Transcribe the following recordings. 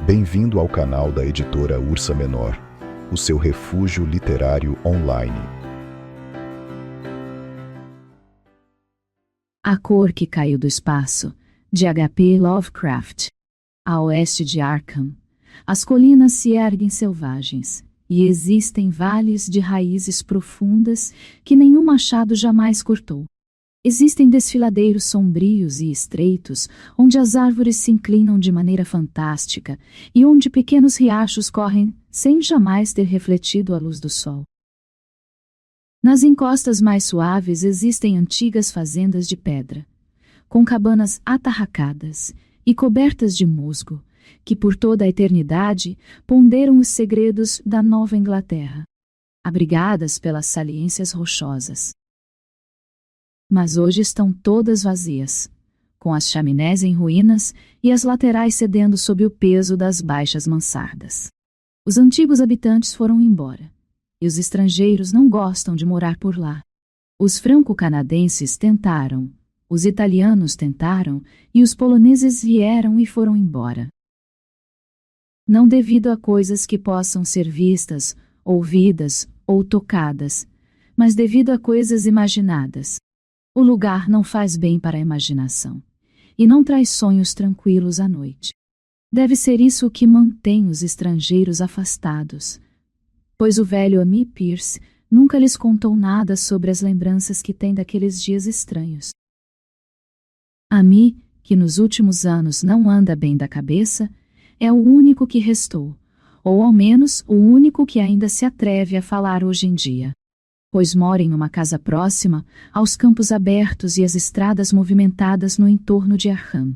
Bem-vindo ao canal da editora Ursa Menor, o seu refúgio literário online. A Cor que Caiu do Espaço, de H.P. Lovecraft. A oeste de Arkham, as colinas se erguem selvagens, e existem vales de raízes profundas que nenhum machado jamais cortou. Existem desfiladeiros sombrios e estreitos, onde as árvores se inclinam de maneira fantástica e onde pequenos riachos correm sem jamais ter refletido a luz do sol. Nas encostas mais suaves existem antigas fazendas de pedra, com cabanas atarracadas e cobertas de musgo, que por toda a eternidade ponderam os segredos da Nova Inglaterra, abrigadas pelas saliências rochosas. Mas hoje estão todas vazias, com as chaminés em ruínas e as laterais cedendo sob o peso das baixas mansardas. Os antigos habitantes foram embora, e os estrangeiros não gostam de morar por lá. Os franco-canadenses tentaram, os italianos tentaram, e os poloneses vieram e foram embora. Não devido a coisas que possam ser vistas, ouvidas ou tocadas, mas devido a coisas imaginadas. O lugar não faz bem para a imaginação, e não traz sonhos tranquilos à noite. Deve ser isso o que mantém os estrangeiros afastados, pois o velho Amy Pierce nunca lhes contou nada sobre as lembranças que tem daqueles dias estranhos. Amy, que nos últimos anos não anda bem da cabeça, é o único que restou, ou ao menos o único que ainda se atreve a falar hoje em dia, pois mora em uma casa próxima aos campos abertos e às estradas movimentadas no entorno de Arkham.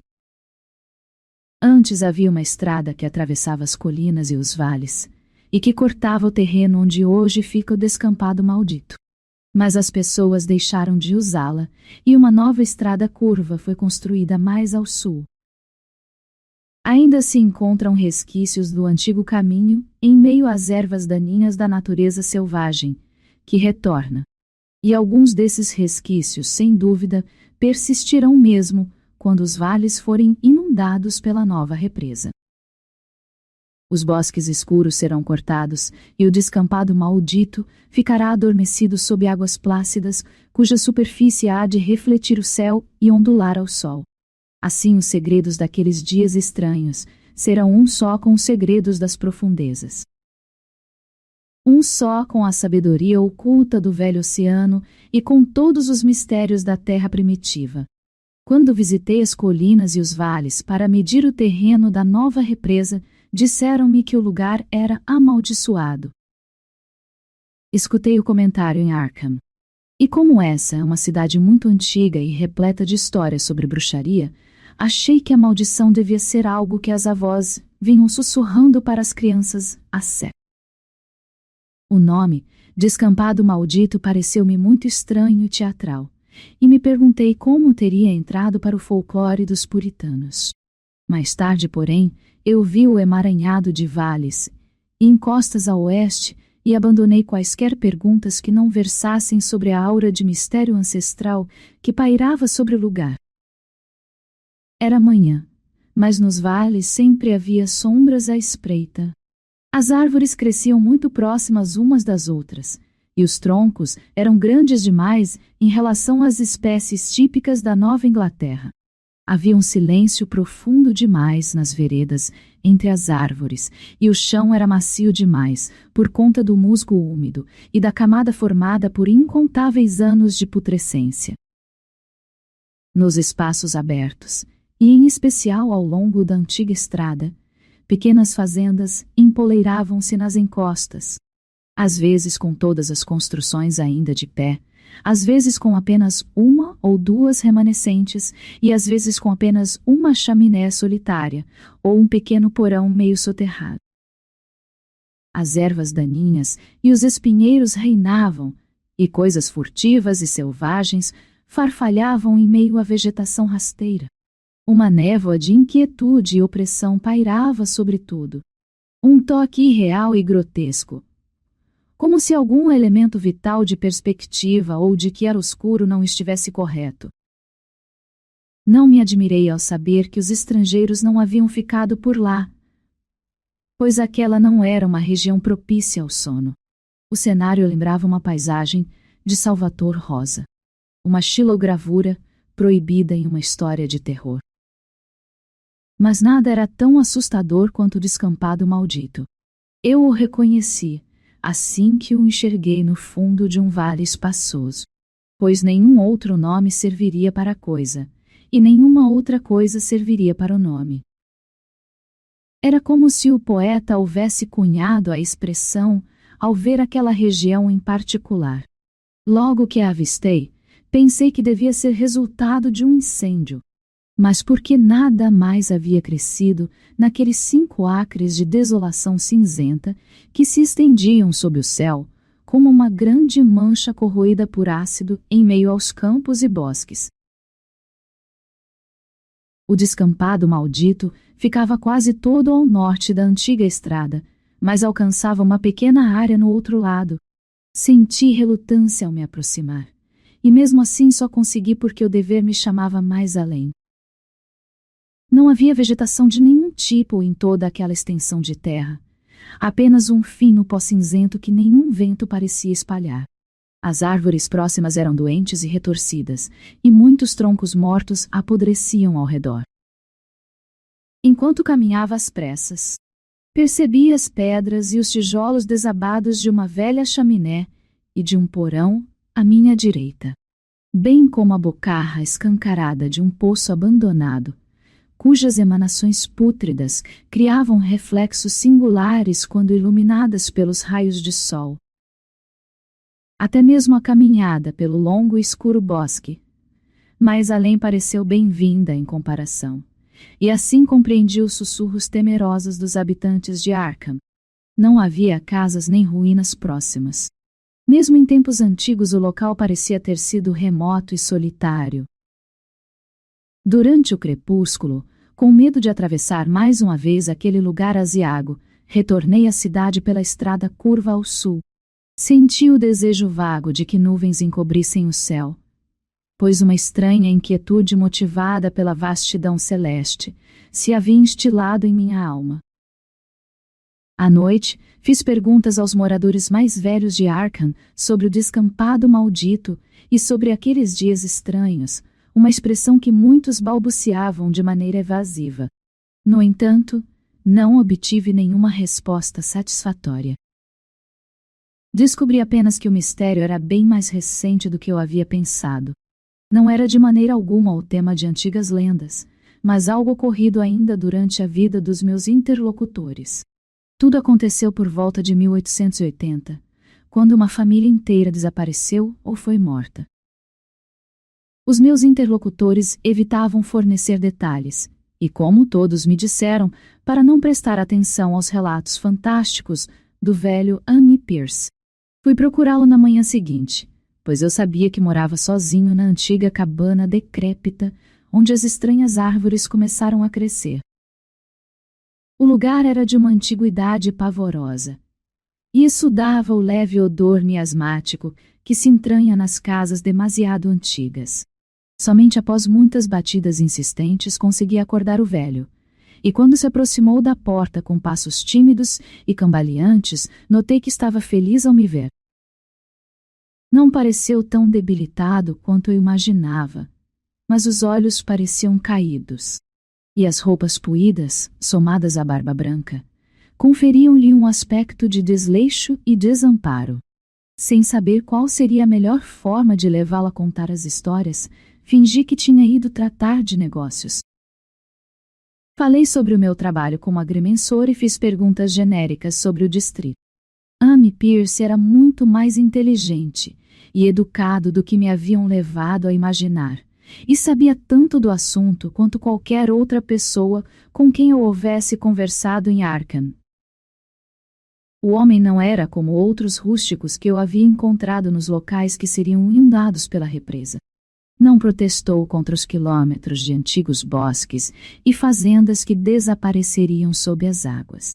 Antes havia uma estrada que atravessava as colinas e os vales, e que cortava o terreno onde hoje fica o descampado maldito. Mas as pessoas deixaram de usá-la, e uma nova estrada curva foi construída mais ao sul. Ainda se encontram resquícios do antigo caminho em meio às ervas daninhas da natureza selvagem, que retorna. E alguns desses resquícios, sem dúvida, persistirão mesmo quando os vales forem inundados pela nova represa. Os bosques escuros serão cortados e o descampado maldito ficará adormecido sob águas plácidas, cuja superfície há de refletir o céu e ondular ao sol. Assim, os segredos daqueles dias estranhos serão um só com os segredos das profundezas. Um só com a sabedoria oculta do velho oceano e com todos os mistérios da terra primitiva. Quando visitei as colinas e os vales para medir o terreno da nova represa, disseram-me que o lugar era amaldiçoado. Escutei o comentário em Arkham. E como essa é uma cidade muito antiga e repleta de histórias sobre bruxaria, achei que a maldição devia ser algo que as avós vinham sussurrando para as crianças há séculos. O nome, Descampado Maldito, pareceu-me muito estranho e teatral, e me perguntei como teria entrado para o folclore dos puritanos. Mais tarde, porém, eu vi o emaranhado de vales e encostas a oeste e abandonei quaisquer perguntas que não versassem sobre a aura de mistério ancestral que pairava sobre o lugar. Era manhã, mas nos vales sempre havia sombras à espreita. As árvores cresciam muito próximas umas das outras, e os troncos eram grandes demais em relação às espécies típicas da Nova Inglaterra. Havia um silêncio profundo demais nas veredas entre as árvores, e o chão era macio demais por conta do musgo úmido e da camada formada por incontáveis anos de putrescência. Nos espaços abertos, e em especial ao longo da antiga estrada, pequenas fazendas empoleiravam-se nas encostas, às vezes com todas as construções ainda de pé, às vezes com apenas uma ou duas remanescentes e às vezes com apenas uma chaminé solitária ou um pequeno porão meio soterrado. As ervas daninhas e os espinheiros reinavam, e coisas furtivas e selvagens farfalhavam em meio à vegetação rasteira. Uma névoa de inquietude e opressão pairava sobre tudo. Um toque irreal e grotesco, como se algum elemento vital de perspectiva ou de chiaroscuro não estivesse correto. Não me admirei ao saber que os estrangeiros não haviam ficado por lá, pois aquela não era uma região propícia ao sono. O cenário lembrava uma paisagem de Salvator Rosa, uma xilogravura proibida em uma história de terror. Mas nada era tão assustador quanto o descampado maldito. Eu o reconheci, assim que o enxerguei no fundo de um vale espaçoso, pois nenhum outro nome serviria para a coisa, e nenhuma outra coisa serviria para o nome. Era como se o poeta houvesse cunhado a expressão ao ver aquela região em particular. Logo que a avistei, pensei que devia ser resultado de um incêndio, mas porque nada mais havia crescido naqueles 5 acres de desolação cinzenta que se estendiam sob o céu, como uma grande mancha corroída por ácido em meio aos campos e bosques. O descampado maldito ficava quase todo ao norte da antiga estrada, mas alcançava uma pequena área no outro lado. Senti relutância ao me aproximar, e mesmo assim só consegui porque o dever me chamava mais além. Não havia vegetação de nenhum tipo em toda aquela extensão de terra, apenas um fino pó cinzento que nenhum vento parecia espalhar. As árvores próximas eram doentes e retorcidas, e muitos troncos mortos apodreciam ao redor. Enquanto caminhava às pressas, percebi as pedras e os tijolos desabados de uma velha chaminé e de um porão à minha direita, bem como a bocarra escancarada de um poço abandonado, cujas emanações pútridas criavam reflexos singulares quando iluminadas pelos raios de sol. Até mesmo a caminhada pelo longo e escuro bosque, mais além pareceu bem-vinda em comparação, e assim compreendi os sussurros temerosos dos habitantes de Arkham. Não havia casas nem ruínas próximas. Mesmo em tempos antigos o local parecia ter sido remoto e solitário. Durante o crepúsculo, com medo de atravessar mais uma vez aquele lugar aziago, retornei à cidade pela estrada curva ao sul. Senti o desejo vago de que nuvens encobrissem o céu, pois uma estranha inquietude motivada pela vastidão celeste se havia instilado em minha alma. À noite, fiz perguntas aos moradores mais velhos de Arkham sobre o descampado maldito e sobre aqueles dias estranhos, uma expressão que muitos balbuciavam de maneira evasiva. No entanto, não obtive nenhuma resposta satisfatória. Descobri apenas que o mistério era bem mais recente do que eu havia pensado. Não era de maneira alguma o tema de antigas lendas, mas algo ocorrido ainda durante a vida dos meus interlocutores. Tudo aconteceu por volta de 1880, quando uma família inteira desapareceu ou foi morta. Os meus interlocutores evitavam fornecer detalhes, e como todos me disseram, para não prestar atenção aos relatos fantásticos do velho Annie Pierce. Fui procurá-lo na manhã seguinte, pois eu sabia que morava sozinho na antiga cabana decrépita, onde as estranhas árvores começaram a crescer. O lugar era de uma antiguidade pavorosa. Isso dava o leve odor miasmático que se entranha nas casas demasiado antigas. Somente após muitas batidas insistentes consegui acordar o velho, e quando se aproximou da porta com passos tímidos e cambaleantes, notei que estava feliz ao me ver. Não pareceu tão debilitado quanto eu imaginava, mas os olhos pareciam caídos, e as roupas puídas, somadas à barba branca, conferiam-lhe um aspecto de desleixo e desamparo. Sem saber qual seria a melhor forma de levá-lo a contar as histórias, fingi que tinha ido tratar de negócios. Falei sobre o meu trabalho como agrimensor e fiz perguntas genéricas sobre o distrito. Amy Pierce era muito mais inteligente e educado do que me haviam levado a imaginar, e sabia tanto do assunto quanto qualquer outra pessoa com quem eu houvesse conversado em Arkham. O homem não era como outros rústicos que eu havia encontrado nos locais que seriam inundados pela represa. Não protestou contra os quilômetros de antigos bosques e fazendas que desapareceriam sob as águas.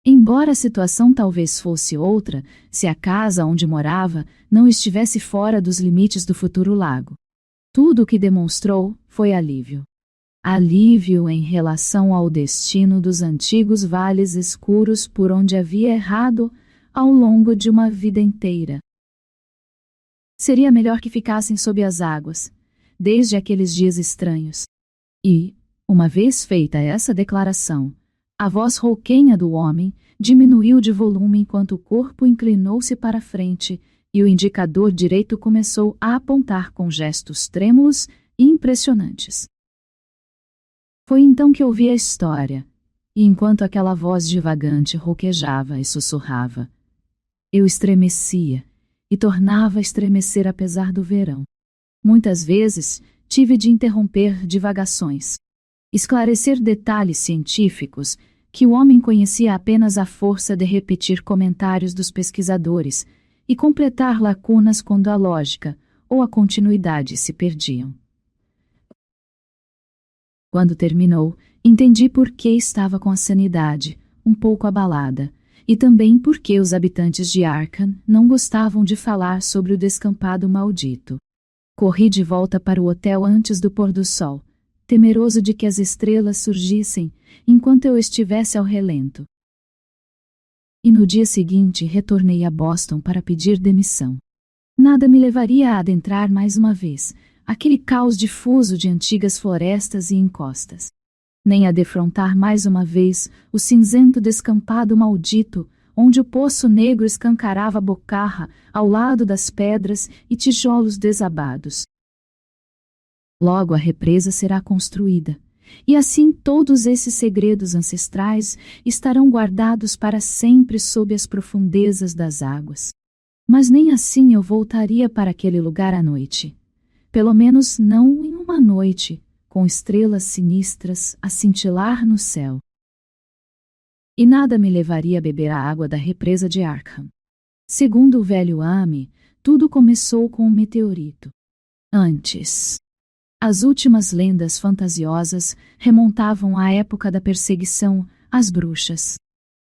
Embora a situação talvez fosse outra, se a casa onde morava não estivesse fora dos limites do futuro lago. Tudo o que demonstrou foi alívio. alívio em relação ao destino dos antigos vales escuros por onde havia errado ao longo de uma vida inteira. Seria melhor que ficassem sob as águas, desde aqueles dias estranhos. E, uma vez feita essa declaração, a voz rouquenha do homem diminuiu de volume enquanto o corpo inclinou-se para frente e o indicador direito começou a apontar com gestos trêmulos e impressionantes. Foi então que ouvi a história, e enquanto aquela voz divagante rouquejava e sussurrava, eu estremecia e tornava a estremecer apesar do verão. Muitas vezes tive de interromper divagações, esclarecer detalhes científicos que o homem conhecia apenas à força de repetir comentários dos pesquisadores e completar lacunas quando a lógica ou a continuidade se perdiam. Quando terminou, entendi por que estava com a sanidade um pouco abalada e também por que os habitantes de Arkham não gostavam de falar sobre o descampado maldito. Corri de volta para o hotel antes do pôr do sol, temeroso de que as estrelas surgissem enquanto eu estivesse ao relento. E no dia seguinte retornei a Boston para pedir demissão. Nada me levaria a adentrar mais uma vez aquele caos difuso de antigas florestas e encostas, nem a defrontar mais uma vez o cinzento descampado maldito, onde o poço negro escancarava a bocarra ao lado das pedras e tijolos desabados. Logo a represa será construída, e assim todos esses segredos ancestrais estarão guardados para sempre sob as profundezas das águas. Mas nem assim eu voltaria para aquele lugar à noite. Pelo menos não em uma noite, com estrelas sinistras a cintilar no céu. E nada me levaria a beber a água da represa de Arkham. Segundo o velho Amy, tudo começou com um meteorito. Antes, as últimas lendas fantasiosas remontavam à época da perseguição às bruxas.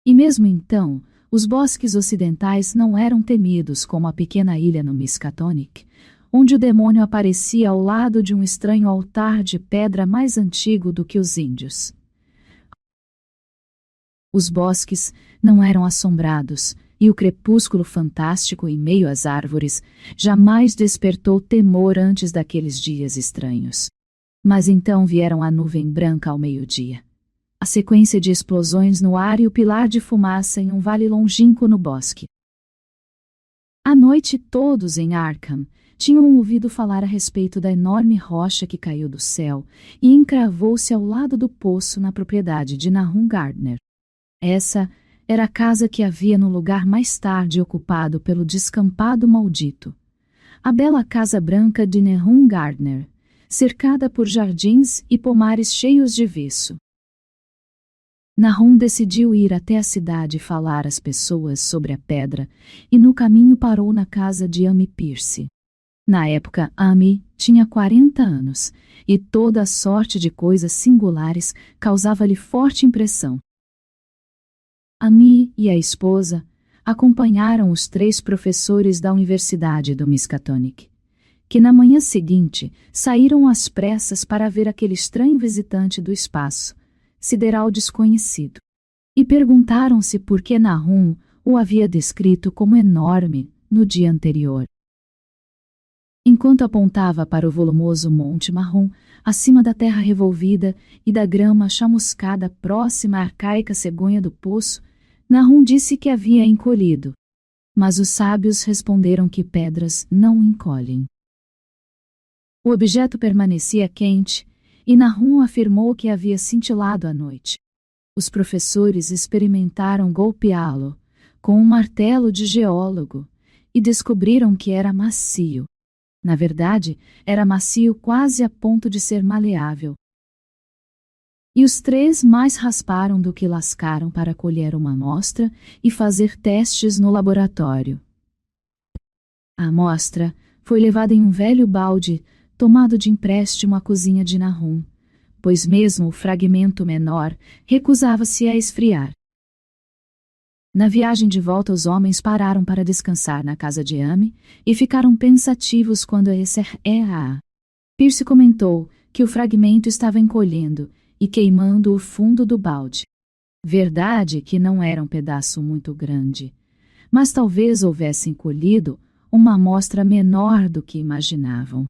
E mesmo então, os bosques ocidentais não eram temidos como a pequena ilha no Miskatonic, onde o demônio aparecia ao lado de um estranho altar de pedra mais antigo do que os índios. Os bosques não eram assombrados, e o crepúsculo fantástico em meio às árvores jamais despertou temor antes daqueles dias estranhos. Mas então vieram a nuvem branca ao meio-dia, a sequência de explosões no ar e o pilar de fumaça em um vale longínquo no bosque. À noite todos em Arkham tinham ouvido falar a respeito da enorme rocha que caiu do céu e encravou-se ao lado do poço na propriedade de Nahum Gardner. Essa era a casa que havia no lugar mais tarde ocupado pelo descampado maldito. A bela Casa Branca de Nahum Gardner, cercada por jardins e pomares cheios de viço. Nahum decidiu ir até a cidade e falar às pessoas sobre a pedra, e no caminho parou na casa de Amy Pierce. Na época, Amy tinha 40 anos, e toda a sorte de coisas singulares causava-lhe forte impressão. Amy e a esposa acompanharam os 3 professores da Universidade do Miskatonic, que na manhã seguinte saíram às pressas para ver aquele estranho visitante do espaço, sideral desconhecido, e perguntaram-se por que Nahum o havia descrito como enorme no dia anterior. Enquanto apontava para o volumoso Monte Marrom, acima da terra revolvida e da grama chamuscada próxima à arcaica cegonha do poço, Nahum disse que havia encolhido. Mas os sábios responderam que pedras não encolhem. O objeto permanecia quente, e Nahum afirmou que havia cintilado à noite. Os professores experimentaram golpeá-lo com um martelo de geólogo e descobriram que era macio. Na verdade, era macio quase a ponto de ser maleável. E os 3 mais rasparam do que lascaram para colher uma amostra e fazer testes no laboratório. A amostra foi levada em um velho balde tomado de empréstimo à cozinha de Nahum, pois mesmo o fragmento menor recusava-se a esfriar. Na viagem de volta, os homens pararam para descansar na casa de Amy e ficaram pensativos quando a Pierce comentou que o fragmento estava encolhendo e queimando o fundo do balde. Verdade que não era um pedaço muito grande, mas talvez houvesse encolhido uma amostra menor do que imaginavam.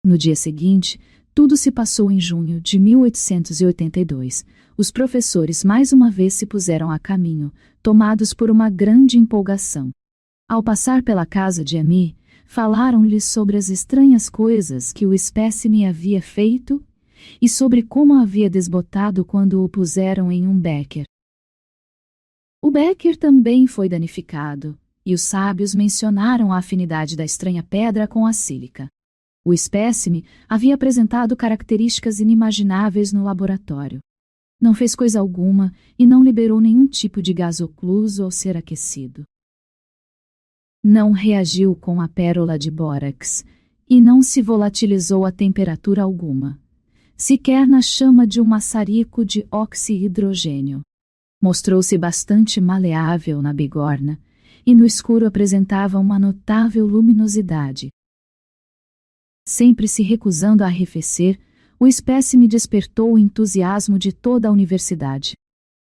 No dia seguinte, tudo se passou em junho de 1882. Os professores mais uma vez se puseram a caminho, tomados por uma grande empolgação. Ao passar pela casa de Amy, falaram-lhe sobre as estranhas coisas que o espécime havia feito e sobre como havia desbotado quando o puseram em um becker. O becker também foi danificado, e os sábios mencionaram a afinidade da estranha pedra com a sílica. O espécime havia apresentado características inimagináveis no laboratório. Não fez coisa alguma e não liberou nenhum tipo de gás ocluso ao ser aquecido. Não reagiu com a pérola de bórax e não se volatilizou a temperatura alguma, sequer na chama de um maçarico de oxi-hidrogênio. Mostrou-se bastante maleável na bigorna e no escuro apresentava uma notável luminosidade. Sempre se recusando a arrefecer, o espécime despertou o entusiasmo de toda a universidade.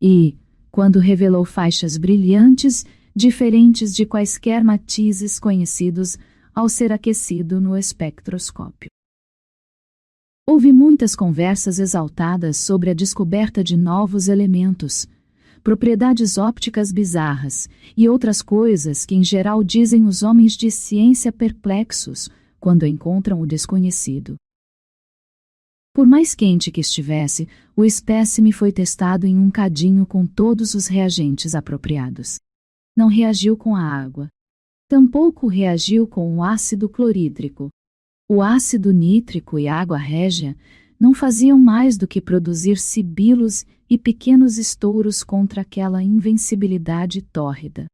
E, quando revelou faixas brilhantes, diferentes de quaisquer matizes conhecidos ao ser aquecido no espectroscópio. Houve muitas conversas exaltadas sobre a descoberta de novos elementos, propriedades ópticas bizarras e outras coisas que em geral dizem os homens de ciência perplexos quando encontram o desconhecido. Por mais quente que estivesse, o espécime foi testado em um cadinho com todos os reagentes apropriados. Não reagiu com a água. Tampouco reagiu com o ácido clorídrico. O ácido nítrico e a água régia não faziam mais do que produzir sibilos e pequenos estouros contra aquela invencibilidade tórrida.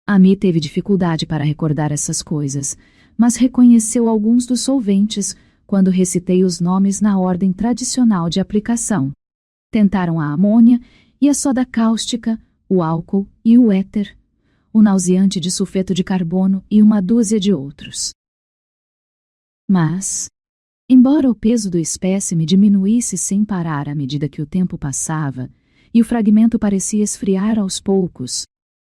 Amy teve dificuldade para recordar essas coisas, mas reconheceu alguns dos solventes quando recitei os nomes na ordem tradicional de aplicação. Tentaram a amônia e a soda cáustica, o álcool e o éter, o nauseante de sulfeto de carbono e uma dúzia de outros. Mas, embora o peso do espécime diminuísse sem parar à medida que o tempo passava e o fragmento parecia esfriar aos poucos,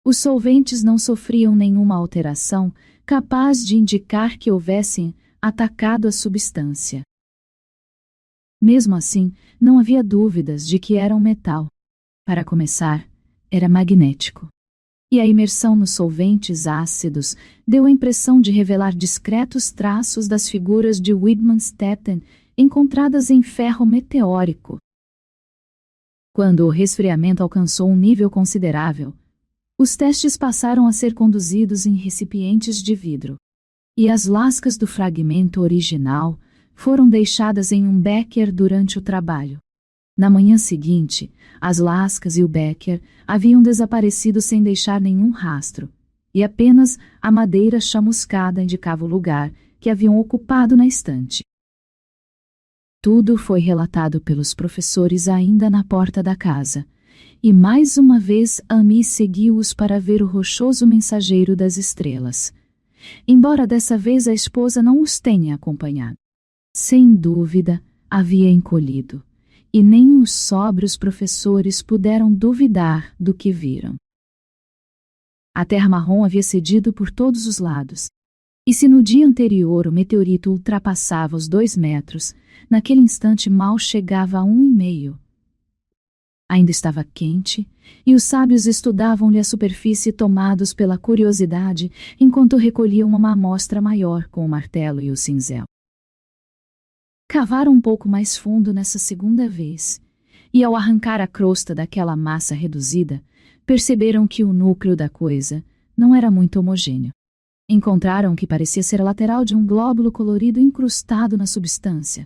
os solventes não sofriam nenhuma alteração capaz de indicar que houvessem atacado a substância. Mesmo assim, não havia dúvidas de que era um metal. Para começar, era magnético. E a imersão nos solventes ácidos deu a impressão de revelar discretos traços das figuras de Widmanstätten encontradas em ferro meteórico. Quando o resfriamento alcançou um nível considerável, os testes passaram a ser conduzidos em recipientes de vidro, e as lascas do fragmento original foram deixadas em um becker durante o trabalho. Na manhã seguinte, as lascas e o becker haviam desaparecido sem deixar nenhum rastro, e apenas a madeira chamuscada indicava o lugar que haviam ocupado na estante. Tudo foi relatado pelos professores ainda na porta da casa, e mais uma vez Amy seguiu-os para ver o rochoso mensageiro das estrelas, embora dessa vez a esposa não os tenha acompanhado. Sem dúvida, havia encolhido, e nem os sóbrios professores puderam duvidar do que viram. A terra marrom havia cedido por todos os lados, e se no dia anterior o meteorito ultrapassava os 2 metros, naquele instante mal chegava a 1,5. Ainda estava quente, e os sábios estudavam-lhe a superfície tomados pela curiosidade enquanto recolhiam uma amostra maior com o martelo e o cinzel. Cavaram um pouco mais fundo nessa segunda vez, e ao arrancar a crosta daquela massa reduzida, perceberam que o núcleo da coisa não era muito homogêneo. Encontraram que parecia ser a lateral de um glóbulo colorido incrustado na substância.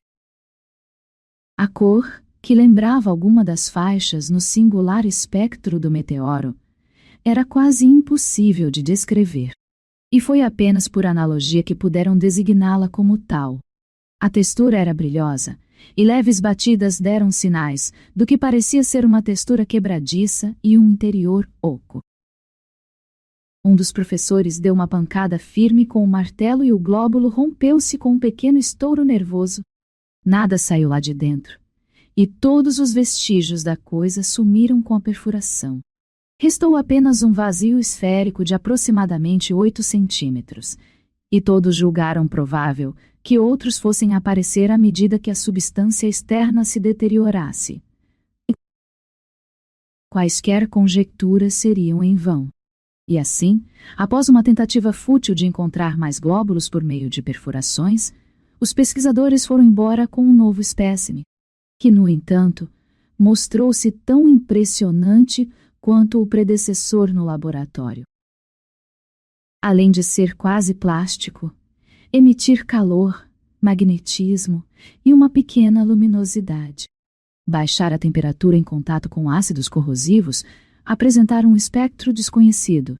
A cor, que lembrava alguma das faixas no singular espectro do meteoro, era quase impossível de descrever, e foi apenas por analogia que puderam designá-la como tal. A textura era brilhosa, e leves batidas deram sinais do que parecia ser uma textura quebradiça e um interior oco. Um dos professores deu uma pancada firme com o martelo e o glóbulo rompeu-se com um pequeno estouro nervoso. Nada saiu lá de dentro, e todos os vestígios da coisa sumiram com a perfuração. Restou apenas um vazio esférico de aproximadamente 8 centímetros, e todos julgaram provável que outros fossem aparecer à medida que a substância externa se deteriorasse. Quaisquer conjecturas seriam em vão. E assim, após uma tentativa fútil de encontrar mais glóbulos por meio de perfurações, os pesquisadores foram embora com um novo espécime, que, no entanto, mostrou-se tão impressionante quanto o predecessor no laboratório. Além de ser quase plástico, emitir calor, magnetismo e uma pequena luminosidade, baixar a temperatura em contato com ácidos corrosivos, apresentar um espectro desconhecido,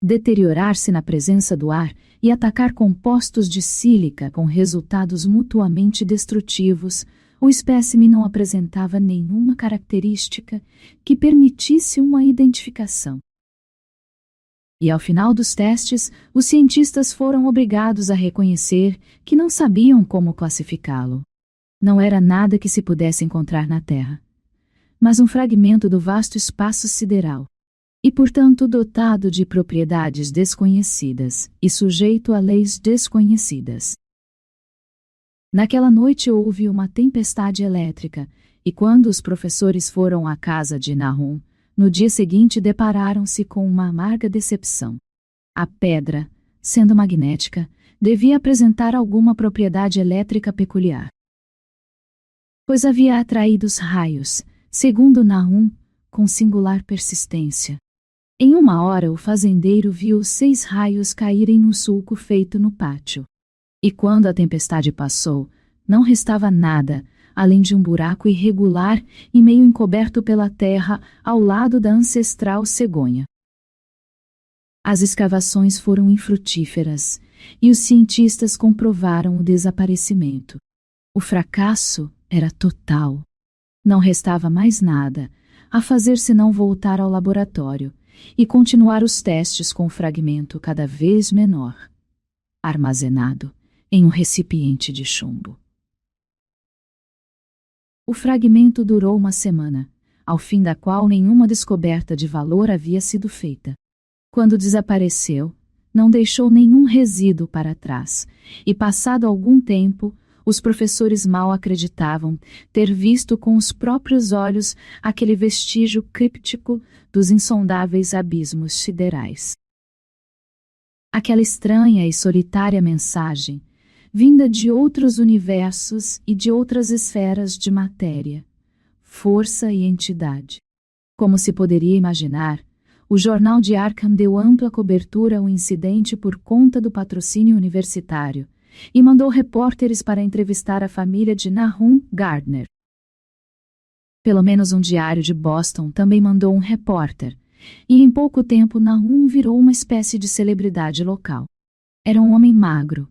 deteriorar-se na presença do ar e atacar compostos de sílica com resultados mutuamente destrutivos, o espécime não apresentava nenhuma característica que permitisse uma identificação. E ao final dos testes, os cientistas foram obrigados a reconhecer que não sabiam como classificá-lo. Não era nada que se pudesse encontrar na Terra, mas um fragmento do vasto espaço sideral, e portanto dotado de propriedades desconhecidas e sujeito a leis desconhecidas. Naquela noite houve uma tempestade elétrica, e quando os professores foram à casa de Nahum, no dia seguinte depararam-se com uma amarga decepção. A pedra, sendo magnética, devia apresentar alguma propriedade elétrica peculiar, pois havia atraído os raios, segundo Nahum, com singular persistência. Em uma hora o fazendeiro viu 6 raios caírem no sulco feito no pátio. E quando a tempestade passou, não restava nada, além de um buraco irregular e meio encoberto pela terra ao lado da ancestral cegonha. As escavações foram infrutíferas, e os cientistas comprovaram o desaparecimento. O fracasso era total. Não restava mais nada a fazer senão voltar ao laboratório e continuar os testes com o fragmento cada vez menor, armazenado em um recipiente de chumbo. O fragmento durou uma semana, ao fim da qual nenhuma descoberta de valor havia sido feita. Quando desapareceu, não deixou nenhum resíduo para trás, e passado algum tempo, os professores mal acreditavam ter visto com os próprios olhos aquele vestígio críptico dos insondáveis abismos siderais. Aquela estranha e solitária mensagem, vinda de outros universos e de outras esferas de matéria, força e entidade. Como se poderia imaginar, o jornal de Arkham deu ampla cobertura ao incidente por conta do patrocínio universitário, e mandou repórteres para entrevistar a família de Nahum Gardner. Pelo menos um diário de Boston também mandou um repórter, e em pouco tempo Nahum virou uma espécie de celebridade local. Era um homem magro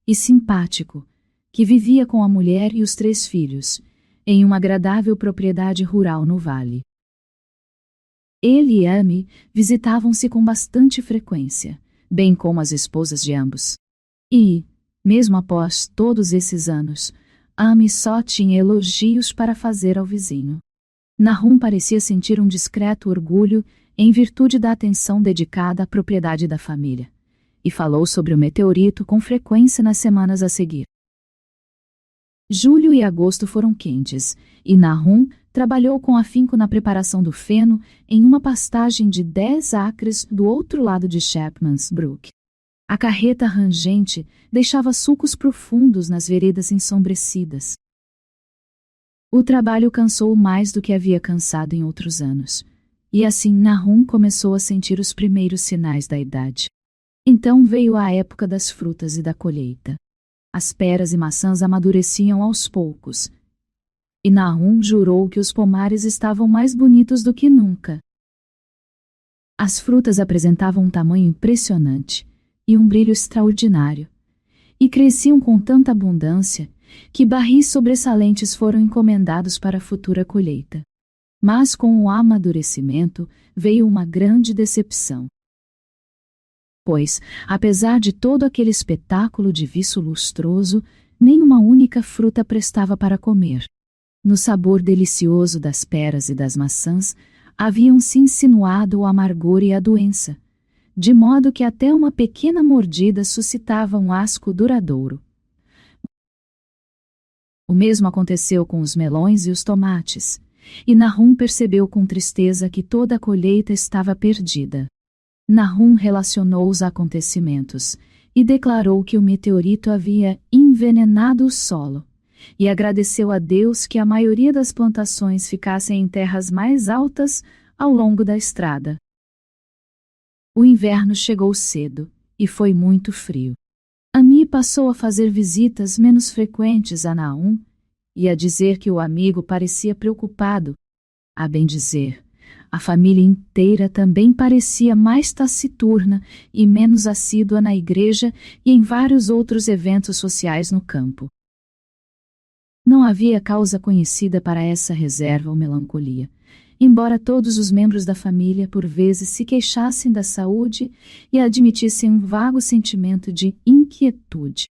e simpático, que vivia com a mulher e os 3 filhos, em uma agradável propriedade rural no vale. Ele e Amy visitavam-se com bastante frequência, bem como as esposas de ambos. E, mesmo após todos esses anos, Amy só tinha elogios para fazer ao vizinho. Nahum parecia sentir um discreto orgulho em virtude da atenção dedicada à propriedade da família, e falou sobre o meteorito com frequência nas semanas a seguir. Julho e agosto foram quentes, e Nahum trabalhou com afinco na preparação do feno em uma pastagem de 10 acres do outro lado de Chapman's Brook. A carreta rangente deixava sulcos profundos nas veredas ensombrecidas. O trabalho cansou mais do que havia cansado em outros anos, e assim Nahum começou a sentir os primeiros sinais da idade. Então veio a época das frutas e da colheita. As peras e maçãs amadureciam aos poucos, e Nahum jurou que os pomares estavam mais bonitos do que nunca. As frutas apresentavam um tamanho impressionante e um brilho extraordinário, e cresciam com tanta abundância que barris sobressalentes foram encomendados para a futura colheita. Mas com o amadurecimento veio uma grande decepção. pois, apesar de todo aquele espetáculo de viço lustroso, nem uma única fruta prestava para comer. No sabor delicioso das peras e das maçãs, haviam-se insinuado o amargor e a doença, de modo que até uma pequena mordida suscitava um asco duradouro. O mesmo aconteceu com os melões e os tomates, e Nahum percebeu com tristeza que toda a colheita estava perdida. Nahum relacionou os acontecimentos e declarou que o meteorito havia envenenado o solo, e agradeceu a Deus que a maioria das plantações ficassem em terras mais altas ao longo da estrada. O inverno chegou cedo e foi muito frio. Ami passou a fazer visitas menos frequentes a Nahum e a dizer que o amigo parecia preocupado. A bem dizer, a família inteira também parecia mais taciturna e menos assídua na igreja e em vários outros eventos sociais no campo. Não havia causa conhecida para essa reserva ou melancolia, embora todos os membros da família por vezes se queixassem da saúde e admitissem um vago sentimento de inquietude.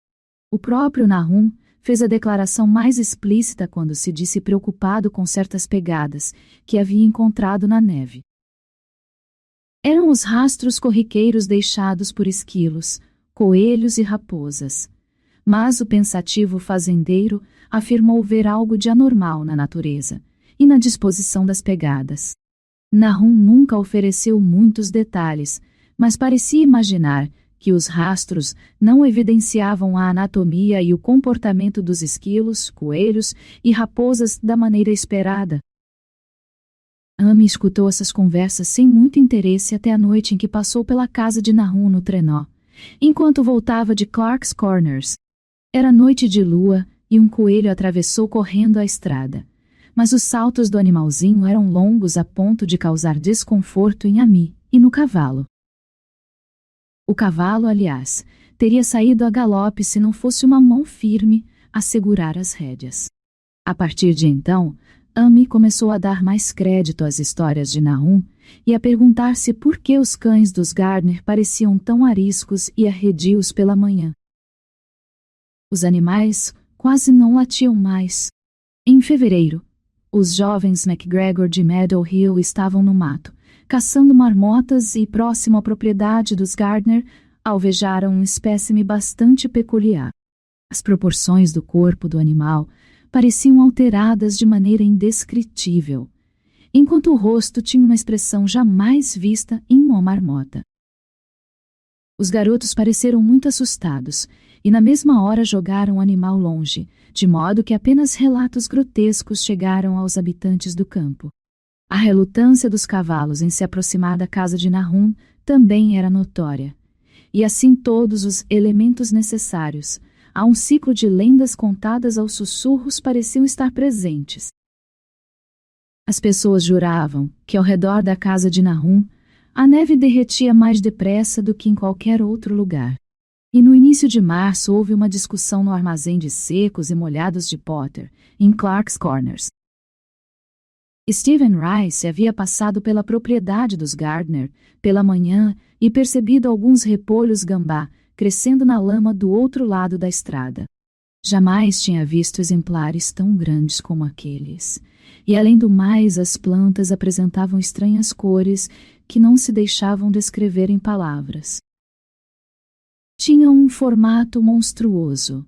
O próprio Nahum fez a declaração mais explícita quando se disse preocupado com certas pegadas que havia encontrado na neve. Eram os rastros corriqueiros deixados por esquilos, coelhos e raposas. Mas o pensativo fazendeiro afirmou ver algo de anormal na natureza e na disposição das pegadas. Nahum nunca ofereceu muitos detalhes, mas parecia imaginar que os rastros não evidenciavam a anatomia e o comportamento dos esquilos, coelhos e raposas da maneira esperada. Ami escutou essas conversas sem muito interesse até a noite em que passou pela casa de Nahum no trenó, enquanto voltava de Clark's Corners. Era noite de lua e um coelho atravessou correndo a estrada, mas os saltos do animalzinho eram longos a ponto de causar desconforto em Ami e no cavalo. O cavalo, aliás, teria saído a galope se não fosse uma mão firme a segurar as rédeas. A partir de então, Ami começou a dar mais crédito às histórias de Nahum e a perguntar-se por que os cães dos Gardner pareciam tão ariscos e arredios pela manhã. Os animais quase não latiam mais. Em fevereiro, os jovens MacGregor de Meadow Hill estavam no mato, caçando marmotas e, próximo à propriedade dos Gardner, alvejaram um espécime bastante peculiar. As proporções do corpo do animal pareciam alteradas de maneira indescritível, enquanto o rosto tinha uma expressão jamais vista em uma marmota. Os garotos pareceram muito assustados e na mesma hora jogaram o animal longe, de modo que apenas relatos grotescos chegaram aos habitantes do campo. A relutância dos cavalos em se aproximar da casa de Nahum também era notória, e assim todos os elementos necessários a um ciclo de lendas contadas aos sussurros pareciam estar presentes. As pessoas juravam que ao redor da casa de Nahum a neve derretia mais depressa do que em qualquer outro lugar. E no início de março houve uma discussão no armazém de secos e molhados de Potter, em Clark's Corners. Stephen Rice havia passado pela propriedade dos Gardner pela manhã e percebido alguns repolhos gambá crescendo na lama do outro lado da estrada. Jamais tinha visto exemplares tão grandes como aqueles. E além do mais, as plantas apresentavam estranhas cores que não se deixavam descrever em palavras. Tinham um formato monstruoso,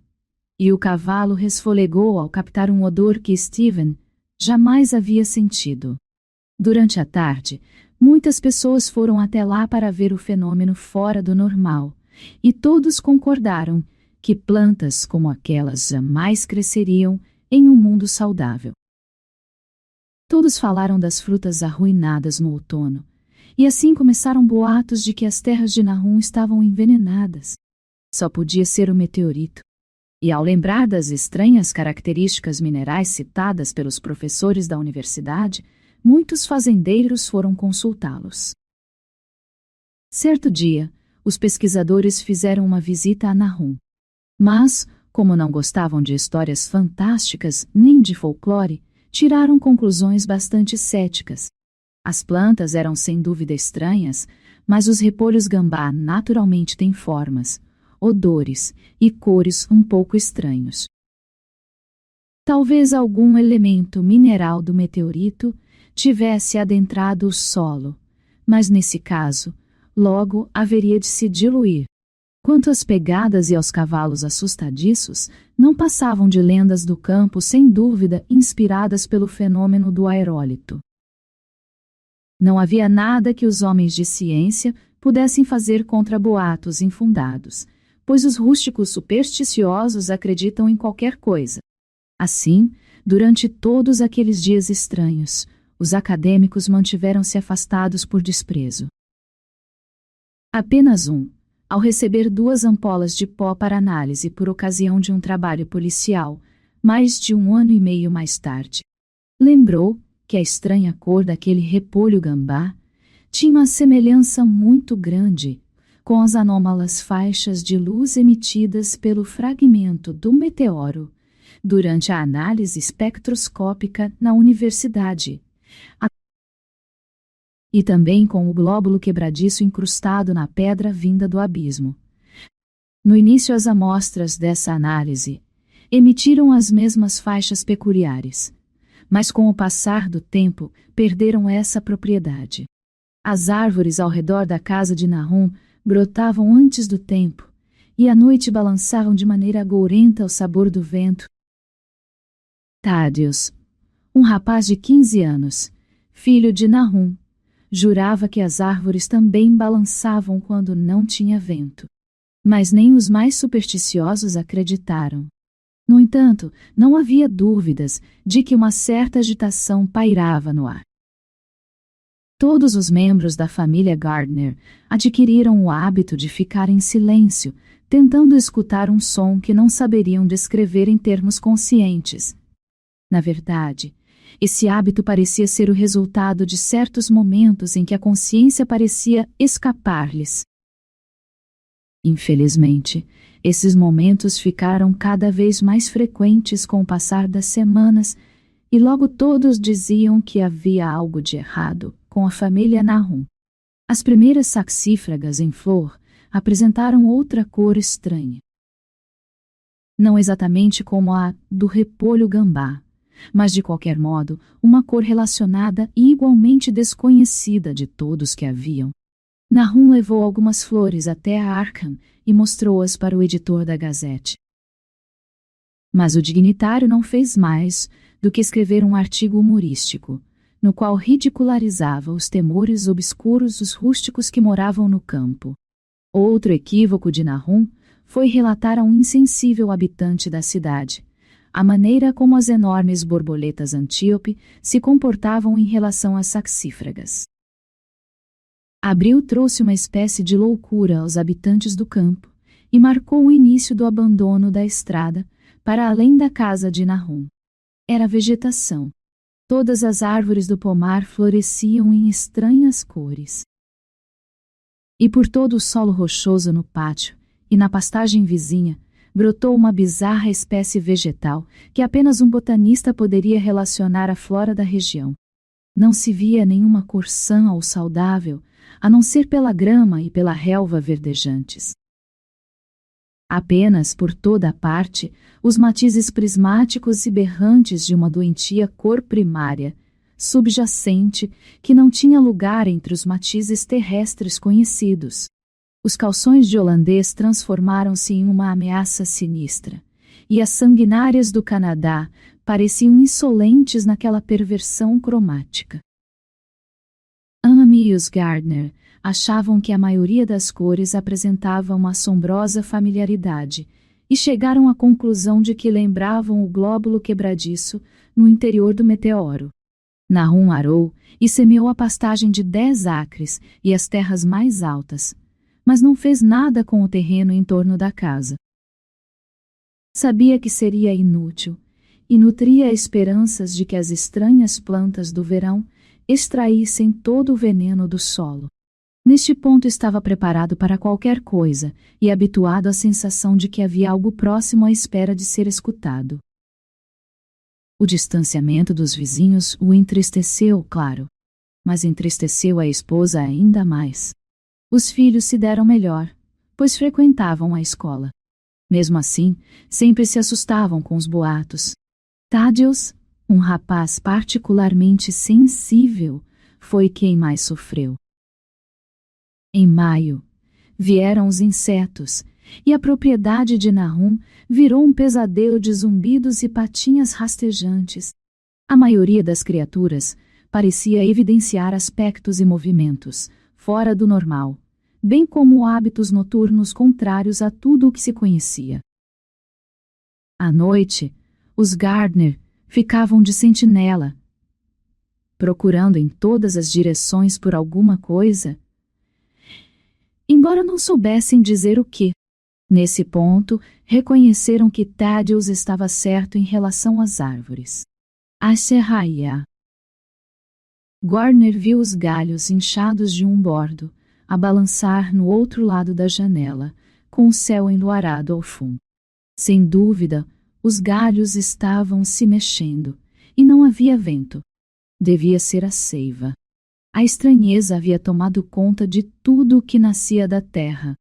e o cavalo resfolegou ao captar um odor que Stephen jamais havia sentido. Durante a tarde, muitas pessoas foram até lá para ver o fenômeno fora do normal, e todos concordaram que plantas como aquelas jamais cresceriam em um mundo saudável. Todos falaram das frutas arruinadas no outono, e assim começaram boatos de que as terras de Nahum estavam envenenadas. Só podia ser o meteorito. E ao lembrar das estranhas características minerais citadas pelos professores da universidade, muitos fazendeiros foram consultá-los. Certo dia, os pesquisadores fizeram uma visita a Nahum. Mas, como não gostavam de histórias fantásticas nem de folclore, tiraram conclusões bastante céticas. As plantas eram sem dúvida estranhas, mas os repolhos gambá naturalmente têm formas, odores e cores um pouco estranhos. Talvez algum elemento mineral do meteorito tivesse adentrado o solo, mas nesse caso, logo haveria de se diluir. Quanto às pegadas e aos cavalos assustadiços, não passavam de lendas do campo, sem dúvida inspiradas pelo fenômeno do aerólito. Não havia nada que os homens de ciência pudessem fazer contra boatos infundados, pois os rústicos supersticiosos acreditam em qualquer coisa. Assim, durante todos aqueles dias estranhos, os acadêmicos mantiveram-se afastados por desprezo. Apenas ao receber 2 ampolas de pó para análise por ocasião de um trabalho policial, mais de 1 ano e meio mais tarde, lembrou que a estranha cor daquele repolho gambá tinha uma semelhança muito grande com as anômalas faixas de luz emitidas pelo fragmento do meteoro durante a análise espectroscópica na universidade, e também com o glóbulo quebradiço incrustado na pedra vinda do abismo. No início, as amostras dessa análise emitiram as mesmas faixas peculiares, mas com o passar do tempo perderam essa propriedade. As árvores ao redor da casa de Nahum brotavam antes do tempo, e à noite balançavam de maneira agourenta ao sabor do vento. Tádios, um rapaz de 15 anos, filho de Nahum, jurava que as árvores também balançavam quando não tinha vento. Mas nem os mais supersticiosos acreditaram. No entanto, não havia dúvidas de que uma certa agitação pairava no ar. Todos os membros da família Gardner adquiriram o hábito de ficar em silêncio, tentando escutar um som que não saberiam descrever em termos conscientes. Na verdade, esse hábito parecia ser o resultado de certos momentos em que a consciência parecia escapar-lhes. Infelizmente, esses momentos ficaram cada vez mais frequentes com o passar das semanas, e logo todos diziam que havia algo de errado com a família Nahum. As primeiras saxífragas em flor apresentaram outra cor estranha. Não exatamente como a do repolho gambá, mas de qualquer modo, uma cor relacionada e igualmente desconhecida de todos que haviam. Nahum levou algumas flores até a Arkham e mostrou-as para o editor da Gazette. Mas o dignitário não fez mais do que escrever um artigo humorístico, no qual ridicularizava os temores obscuros dos rústicos que moravam no campo. Outro equívoco de Nahum foi relatar a um insensível habitante da cidade a maneira como as enormes borboletas antíope se comportavam em relação às saxífragas. Abril trouxe uma espécie de loucura aos habitantes do campo e marcou o início do abandono da estrada para além da casa de Nahum. Era vegetação. Todas as árvores do pomar floresciam em estranhas cores. E por todo o solo rochoso no pátio e na pastagem vizinha, brotou uma bizarra espécie vegetal que apenas um botanista poderia relacionar à flora da região. Não se via nenhuma cor sã ou saudável, a não ser pela grama e pela relva verdejantes. Apenas por toda a parte, os matizes prismáticos e berrantes de uma doentia cor primária, subjacente, que não tinha lugar entre os matizes terrestres conhecidos. Os calções de holandês transformaram-se em uma ameaça sinistra, e as sanguinárias do Canadá pareciam insolentes naquela perversão cromática. Amy e os Gardner achavam que a maioria das cores apresentava uma assombrosa familiaridade, e chegaram à conclusão de que lembravam o glóbulo quebradiço no interior do meteoro. Nahum arou e semeou a pastagem de 10 acres e as terras mais altas, mas não fez nada com o terreno em torno da casa. Sabia que seria inútil, e nutria esperanças de que as estranhas plantas do verão extraíssem todo o veneno do solo. Neste ponto estava preparado para qualquer coisa e habituado à sensação de que havia algo próximo à espera de ser escutado. O distanciamento dos vizinhos o entristeceu, claro, mas entristeceu a esposa ainda mais. Os filhos se deram melhor, pois frequentavam a escola. Mesmo assim, sempre se assustavam com os boatos. Thaddeus, um rapaz particularmente sensível, foi quem mais sofreu. Em maio, vieram os insetos, e a propriedade de Nahum virou um pesadelo de zumbidos e patinhas rastejantes. A maioria das criaturas parecia evidenciar aspectos e movimentos fora do normal, bem como hábitos noturnos contrários a tudo o que se conhecia. À noite, os Gardner ficavam de sentinela, procurando em todas as direções por alguma coisa, embora não soubessem dizer o que. Nesse ponto, reconheceram que Thaddeus estava certo em relação às árvores. A serraia. Gardner viu os galhos inchados de um bordo a balançar no outro lado da janela, com o céu enluarado ao fundo. Sem dúvida, os galhos estavam se mexendo, e não havia vento. Devia ser a seiva. A estranheza havia tomado conta de tudo o que nascia da terra.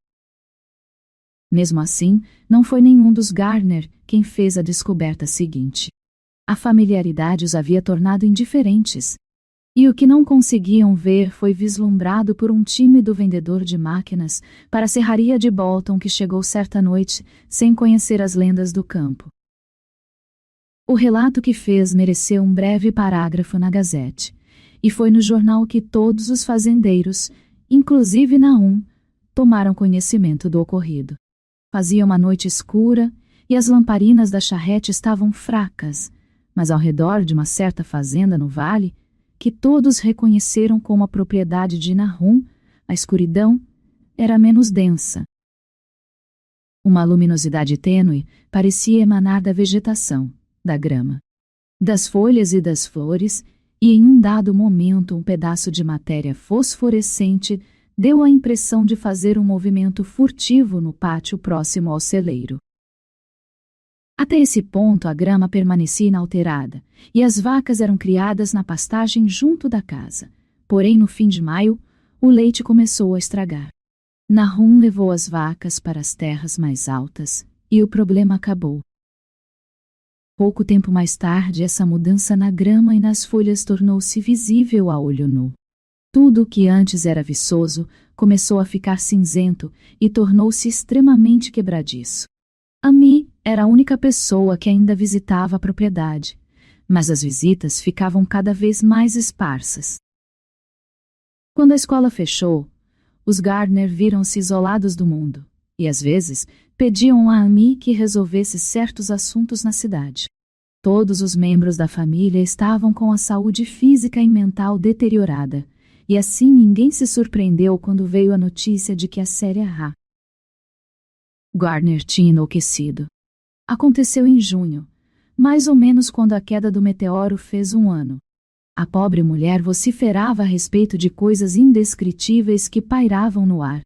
Mesmo assim, não foi nenhum dos Gardner quem fez a descoberta seguinte. A familiaridade os havia tornado indiferentes. E o que não conseguiam ver foi vislumbrado por um tímido vendedor de máquinas para a serraria de Bolton que chegou certa noite sem conhecer as lendas do campo. O relato que fez mereceu um breve parágrafo na Gazette, e foi no jornal que todos os fazendeiros, inclusive Nahum, tomaram conhecimento do ocorrido. Fazia uma noite escura e as lamparinas da charrete estavam fracas, mas ao redor de uma certa fazenda no vale, que todos reconheceram como a propriedade de Nahum, a escuridão era menos densa. Uma luminosidade tênue parecia emanar da vegetação, da grama, das folhas e das flores, e em um dado momento um pedaço de matéria fosforescente deu a impressão de fazer um movimento furtivo no pátio próximo ao celeiro. Até esse ponto a grama permanecia inalterada, e as vacas eram criadas na pastagem junto da casa. Porém, no fim de maio, o leite começou a estragar. Nahum levou as vacas para as terras mais altas, e o problema acabou. Pouco tempo mais tarde, essa mudança na grama e nas folhas tornou-se visível a olho nu. Tudo o que antes era viçoso começou a ficar cinzento e tornou-se extremamente quebradiço. Amy era a única pessoa que ainda visitava a propriedade, mas as visitas ficavam cada vez mais esparsas. Quando a escola fechou, os Gardner viram-se isolados do mundo e, às vezes, pediam a Amy que resolvesse certos assuntos na cidade. Todos os membros da família estavam com a saúde física e mental deteriorada, e assim ninguém se surpreendeu quando veio a notícia de que a série A. Gardner tinha enlouquecido. Aconteceu em junho, mais ou menos quando a queda do meteoro fez 1 ano. A pobre mulher vociferava a respeito de coisas indescritíveis que pairavam no ar.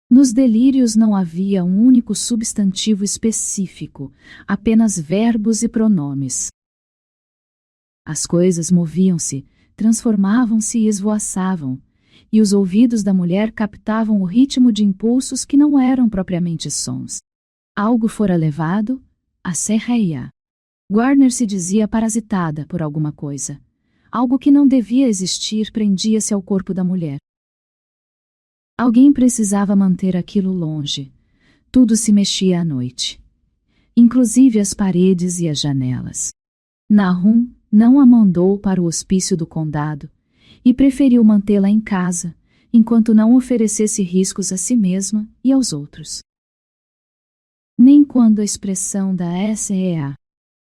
Nos delírios não havia um único substantivo específico, apenas verbos e pronomes. As coisas moviam-se, transformavam-se e esvoaçavam, e os ouvidos da mulher captavam o ritmo de impulsos que não eram propriamente sons. Algo fora levado a serraia. Gardner se dizia parasitada por alguma coisa. Algo que não devia existir prendia-se ao corpo da mulher. Alguém precisava manter aquilo longe. Tudo se mexia à noite, inclusive as paredes e as janelas. Nahum não a mandou para o hospício do condado e preferiu mantê-la em casa, enquanto não oferecesse riscos a si mesma e aos outros. Nem quando a expressão da SEA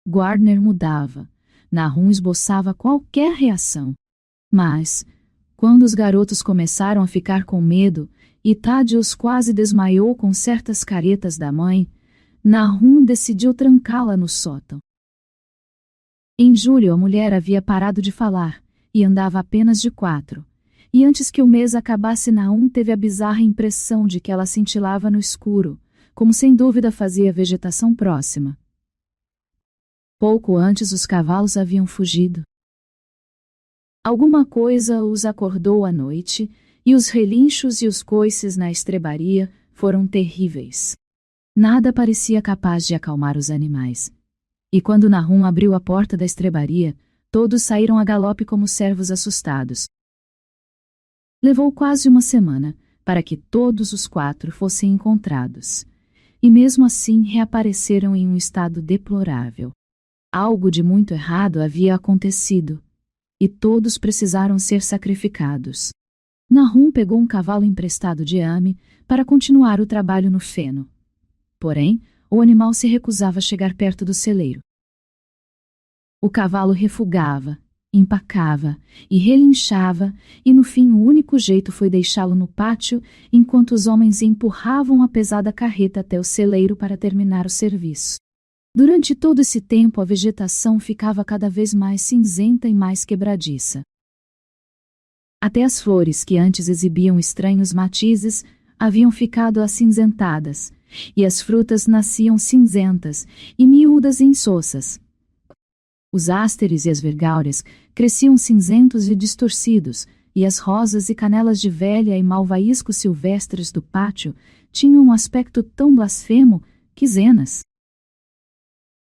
Gardner mudava, Nahum esboçava qualquer reação. Mas, quando os garotos começaram a ficar com medo e Thaddeus quase desmaiou com certas caretas da mãe, Nahum decidiu trancá-la no sótão. Em julho a mulher havia parado de falar e andava apenas de 4, e antes que o mês acabasse Nahum teve a bizarra impressão de que ela cintilava no escuro, como sem dúvida fazia a vegetação próxima. Pouco antes os cavalos haviam fugido. Alguma coisa os acordou à noite e os relinchos e os coices na estrebaria foram terríveis. Nada parecia capaz de acalmar os animais. E quando Nahum abriu a porta da estrebaria, todos saíram a galope como servos assustados. Levou quase uma semana para que todos os 4 fossem encontrados, e mesmo assim reapareceram em um estado deplorável. Algo de muito errado havia acontecido, e todos precisaram ser sacrificados. Nahum pegou um cavalo emprestado de Ame para continuar o trabalho no feno. Porém, o animal se recusava a chegar perto do celeiro. O cavalo refugava, empacava e relinchava, e no fim o único jeito foi deixá-lo no pátio enquanto os homens empurravam a pesada carreta até o celeiro para terminar o serviço. Durante todo esse tempo a vegetação ficava cada vez mais cinzenta e mais quebradiça. Até as flores que antes exibiam estranhos matizes haviam ficado acinzentadas, e as frutas nasciam cinzentas e miúdas e insossas. Os ásteres e as vergáureas cresciam cinzentos e distorcidos, e as rosas e canelas de velha e malvaíscos silvestres do pátio tinham um aspecto tão blasfemo que Zenas,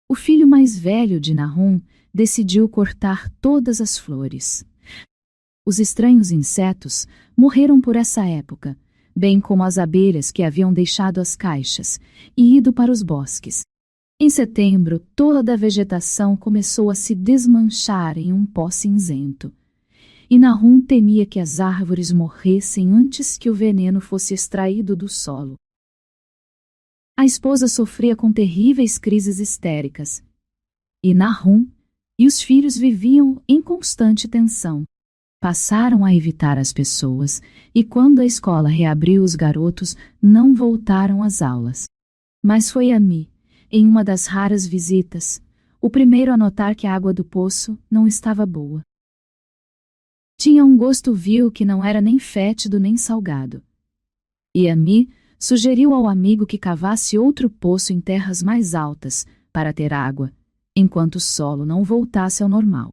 o filho mais velho de Nahum, decidiu cortar todas as flores. Os estranhos insetos morreram por essa época, bem como as abelhas que haviam deixado as caixas e ido para os bosques. Em setembro, toda a vegetação começou a se desmanchar em um pó cinzento, e Nahum temia que as árvores morressem antes que o veneno fosse extraído do solo. A esposa sofria com terríveis crises histéricas, e Nahum e os filhos viviam em constante tensão. Passaram a evitar as pessoas, e quando a escola reabriu, os garotos não voltaram às aulas. Mas foi Ami, em uma das raras visitas, o primeiro a notar que a água do poço não estava boa. Tinha um gosto vil que não era nem fétido nem salgado. E Ami sugeriu ao amigo que cavasse outro poço em terras mais altas para ter água, enquanto o solo não voltasse ao normal.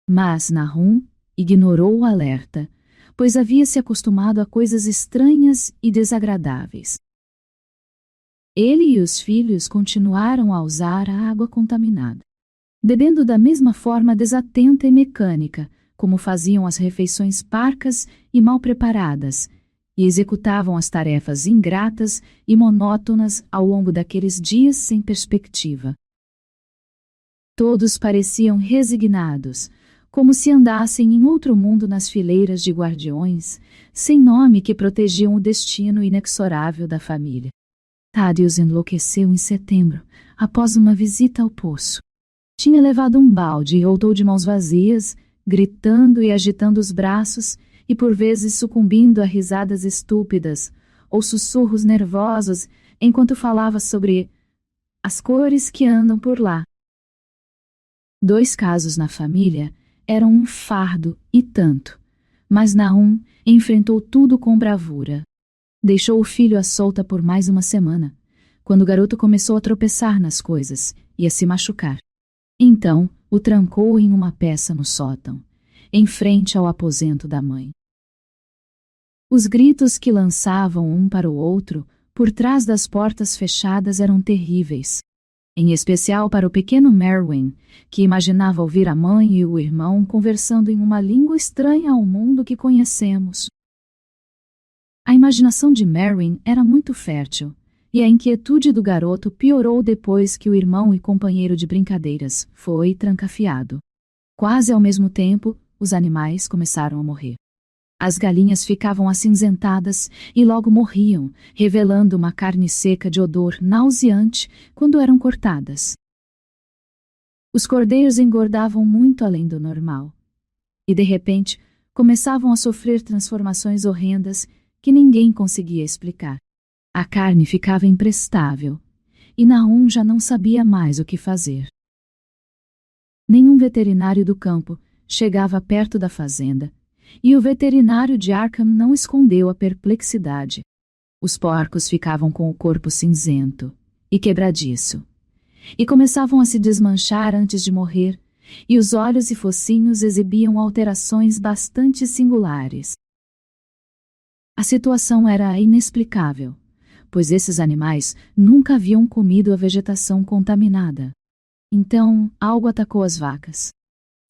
Mas Nahum ignorou o alerta, pois havia se acostumado a coisas estranhas e desagradáveis. Ele e os filhos continuaram a usar a água contaminada, bebendo da mesma forma desatenta e mecânica, como faziam as refeições parcas e mal preparadas, e executavam as tarefas ingratas e monótonas ao longo daqueles dias sem perspectiva. Todos pareciam resignados, como se andassem em outro mundo nas fileiras de guardiões, sem nome, que protegiam o destino inexorável da família. Thaddeus enlouqueceu em setembro, após uma visita ao poço. Tinha levado um balde e voltou de mãos vazias, gritando e agitando os braços, e por vezes sucumbindo a risadas estúpidas ou sussurros nervosos enquanto falava sobre as cores que andam por lá. 2 casos na família eram um fardo e tanto, mas Nahum enfrentou tudo com bravura. Deixou o filho à solta por mais uma semana, quando o garoto começou a tropeçar nas coisas e a se machucar. Então, o trancou em uma peça no sótão, em frente ao aposento da mãe. Os gritos que lançavam um para o outro por trás das portas fechadas eram terríveis, em especial para o pequeno Merwin, que imaginava ouvir a mãe e o irmão conversando em uma língua estranha ao mundo que conhecemos. A imaginação de Merwin era muito fértil, e a inquietude do garoto piorou depois que o irmão e companheiro de brincadeiras foi trancafiado. Quase ao mesmo tempo, os animais começaram a morrer. As galinhas ficavam acinzentadas e logo morriam, revelando uma carne seca de odor nauseante quando eram cortadas. Os cordeiros engordavam muito além do normal, e de repente começavam a sofrer transformações horrendas que ninguém conseguia explicar. A carne ficava imprestável, e Nahum já não sabia mais o que fazer. Nenhum veterinário do campo chegava perto da fazenda, e o veterinário de Arkham não escondeu a perplexidade. Os porcos ficavam com o corpo cinzento e quebradiço, e começavam a se desmanchar antes de morrer, e os olhos e focinhos exibiam alterações bastante singulares. A situação era inexplicável, pois esses animais nunca haviam comido a vegetação contaminada. Então, algo atacou as vacas.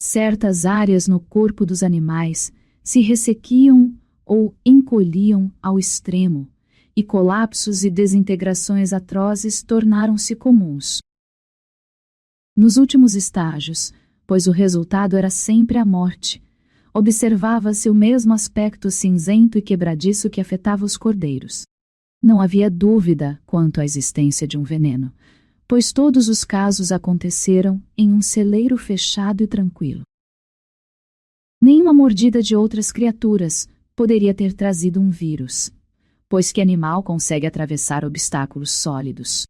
Certas áreas no corpo dos animais se ressequiam ou encolhiam ao extremo, e colapsos e desintegrações atrozes tornaram-se comuns. Nos últimos estágios, pois o resultado era sempre a morte, observava-se o mesmo aspecto cinzento e quebradiço que afetava os cordeiros. Não havia dúvida quanto à existência de um veneno, pois todos os casos aconteceram em um celeiro fechado e tranquilo. Nenhuma mordida de outras criaturas poderia ter trazido um vírus, pois que animal consegue atravessar obstáculos sólidos?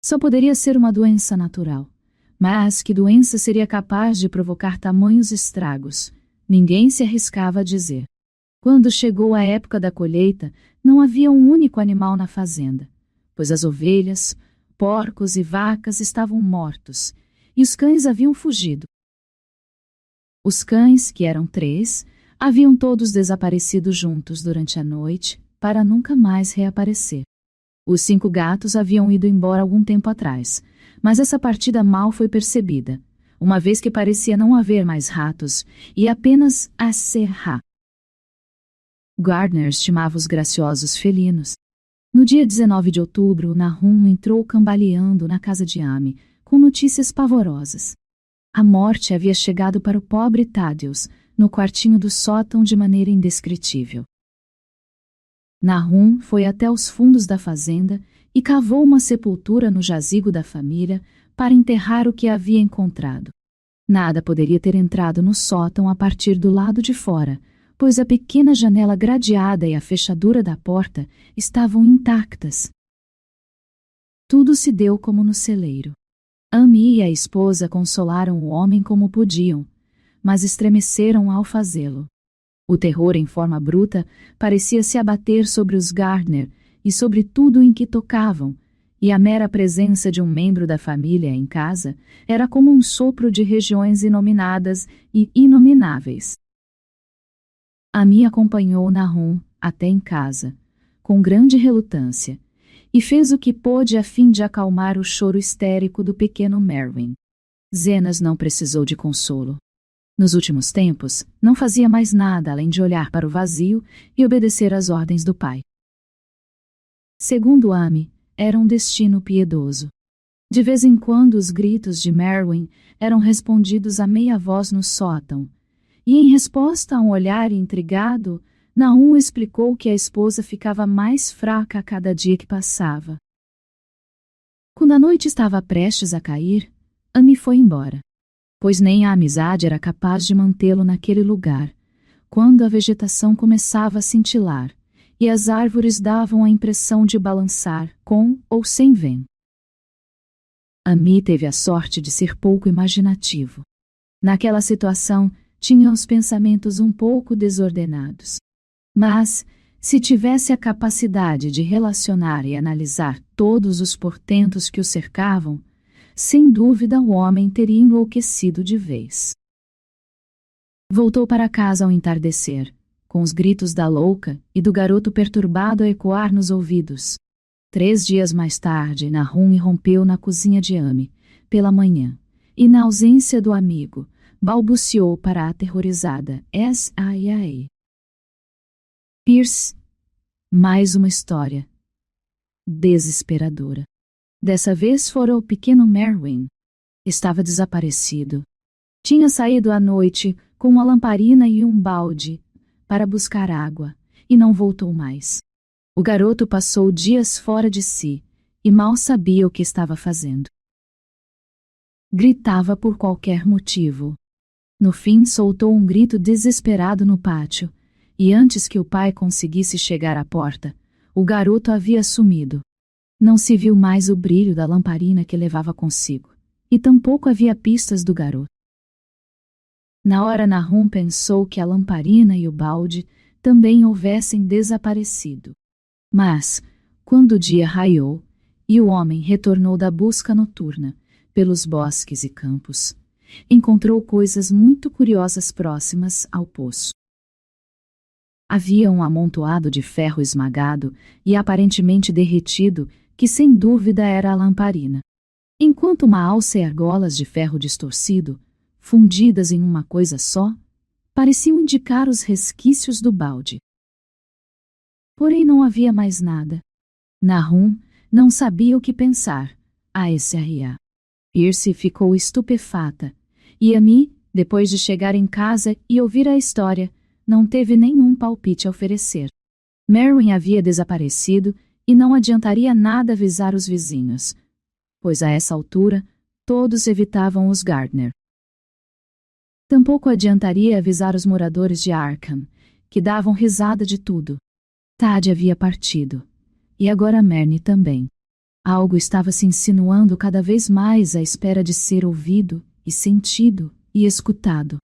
Só poderia ser uma doença natural, mas que doença seria capaz de provocar tamanhos estragos? Ninguém se arriscava a dizer. Quando chegou a época da colheita, não havia um único animal na fazenda, pois as ovelhas, porcos e vacas estavam mortos, e os cães haviam fugido. Os cães, que eram 3, haviam todos desaparecido juntos durante a noite, para nunca mais reaparecer. Os 5 gatos haviam ido embora algum tempo atrás, mas essa partida mal foi percebida, uma vez que parecia não haver mais ratos, e apenas a serra. Gardner estimava os graciosos felinos. No dia 19 de outubro, Nahum entrou cambaleando na casa de Amy, com notícias pavorosas. A morte havia chegado para o pobre Thaddeus, no quartinho do sótão de maneira indescritível. Nahum foi até os fundos da fazenda e cavou uma sepultura no jazigo da família para enterrar o que havia encontrado. Nada poderia ter entrado no sótão a partir do lado de fora, pois a pequena janela gradeada e a fechadura da porta estavam intactas. Tudo se deu como no celeiro. Amy e a esposa consolaram o homem como podiam, mas estremeceram ao fazê-lo. O terror em forma bruta parecia se abater sobre os Gardner e sobre tudo em que tocavam, e a mera presença de um membro da família em casa era como um sopro de regiões inominadas e inomináveis. Amy acompanhou Nahum até em casa, com grande relutância, e fez o que pôde a fim de acalmar o choro histérico do pequeno Merwin. Zenas não precisou de consolo. Nos últimos tempos, não fazia mais nada além de olhar para o vazio e obedecer às ordens do pai. Segundo Amy, era um destino piedoso. De vez em quando os gritos de Merwin eram respondidos a meia voz no sótão, e em resposta a um olhar intrigado, Nahum explicou que a esposa ficava mais fraca a cada dia que passava. Quando a noite estava prestes a cair, Amy foi embora, pois nem a amizade era capaz de mantê-lo naquele lugar, quando a vegetação começava a cintilar e as árvores davam a impressão de balançar, com ou sem vento. Amy teve a sorte de ser pouco imaginativo. Naquela situação, tinha os pensamentos um pouco desordenados. Mas, se tivesse a capacidade de relacionar e analisar todos os portentos que o cercavam, sem dúvida o homem teria enlouquecido de vez. Voltou para casa ao entardecer, com os gritos da louca e do garoto perturbado a ecoar nos ouvidos. 3 dias mais tarde, Nahum irrompeu na cozinha de Amy, pela manhã, e na ausência do amigo, balbuciou para a aterrorizada S.I.A. Pierce. Mais uma história desesperadora. Dessa vez fora o pequeno Merwin. Estava desaparecido. Tinha saído à noite com uma lamparina e um balde para buscar água, e não voltou mais. O garoto passou dias fora de si e mal sabia o que estava fazendo. Gritava por qualquer motivo. No fim, soltou um grito desesperado no pátio, e antes que o pai conseguisse chegar à porta, o garoto havia sumido. Não se viu mais o brilho da lamparina que levava consigo, e tampouco havia pistas do garoto. Na hora, Nahum pensou que a lamparina e o balde também houvessem desaparecido. Mas, quando o dia raiou e o homem retornou da busca noturna pelos bosques e campos, encontrou coisas muito curiosas próximas ao poço. Havia um amontoado de ferro esmagado e aparentemente derretido, que sem dúvida era a lamparina. Enquanto uma alça e argolas de ferro distorcido, fundidas em uma coisa só, pareciam indicar os resquícios do balde. Porém não havia mais nada. Nahum não sabia o que pensar. A.S.R.A. Irse ficou estupefata, e Ami, depois de chegar em casa e ouvir a história, não teve nenhum palpite a oferecer. Merwin havia desaparecido e não adiantaria nada avisar os vizinhos, pois a essa altura todos evitavam os Gardner. Tampouco adiantaria avisar os moradores de Arkham, que davam risada de tudo. Tad havia partido, e agora Merne também. Algo estava se insinuando cada vez mais à espera de ser ouvido e sentido e escutado.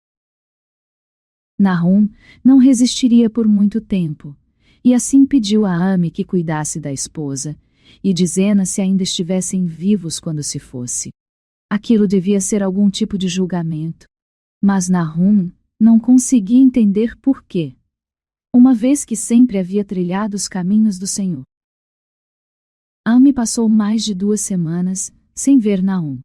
Nahum não resistiria por muito tempo, e assim pediu a Ami que cuidasse da esposa, e de Zena se ainda estivessem vivos quando se fosse. Aquilo devia ser algum tipo de julgamento, mas Nahum não conseguia entender por quê, uma vez que sempre havia trilhado os caminhos do Senhor. Ami passou mais de 2 semanas sem ver Nahum.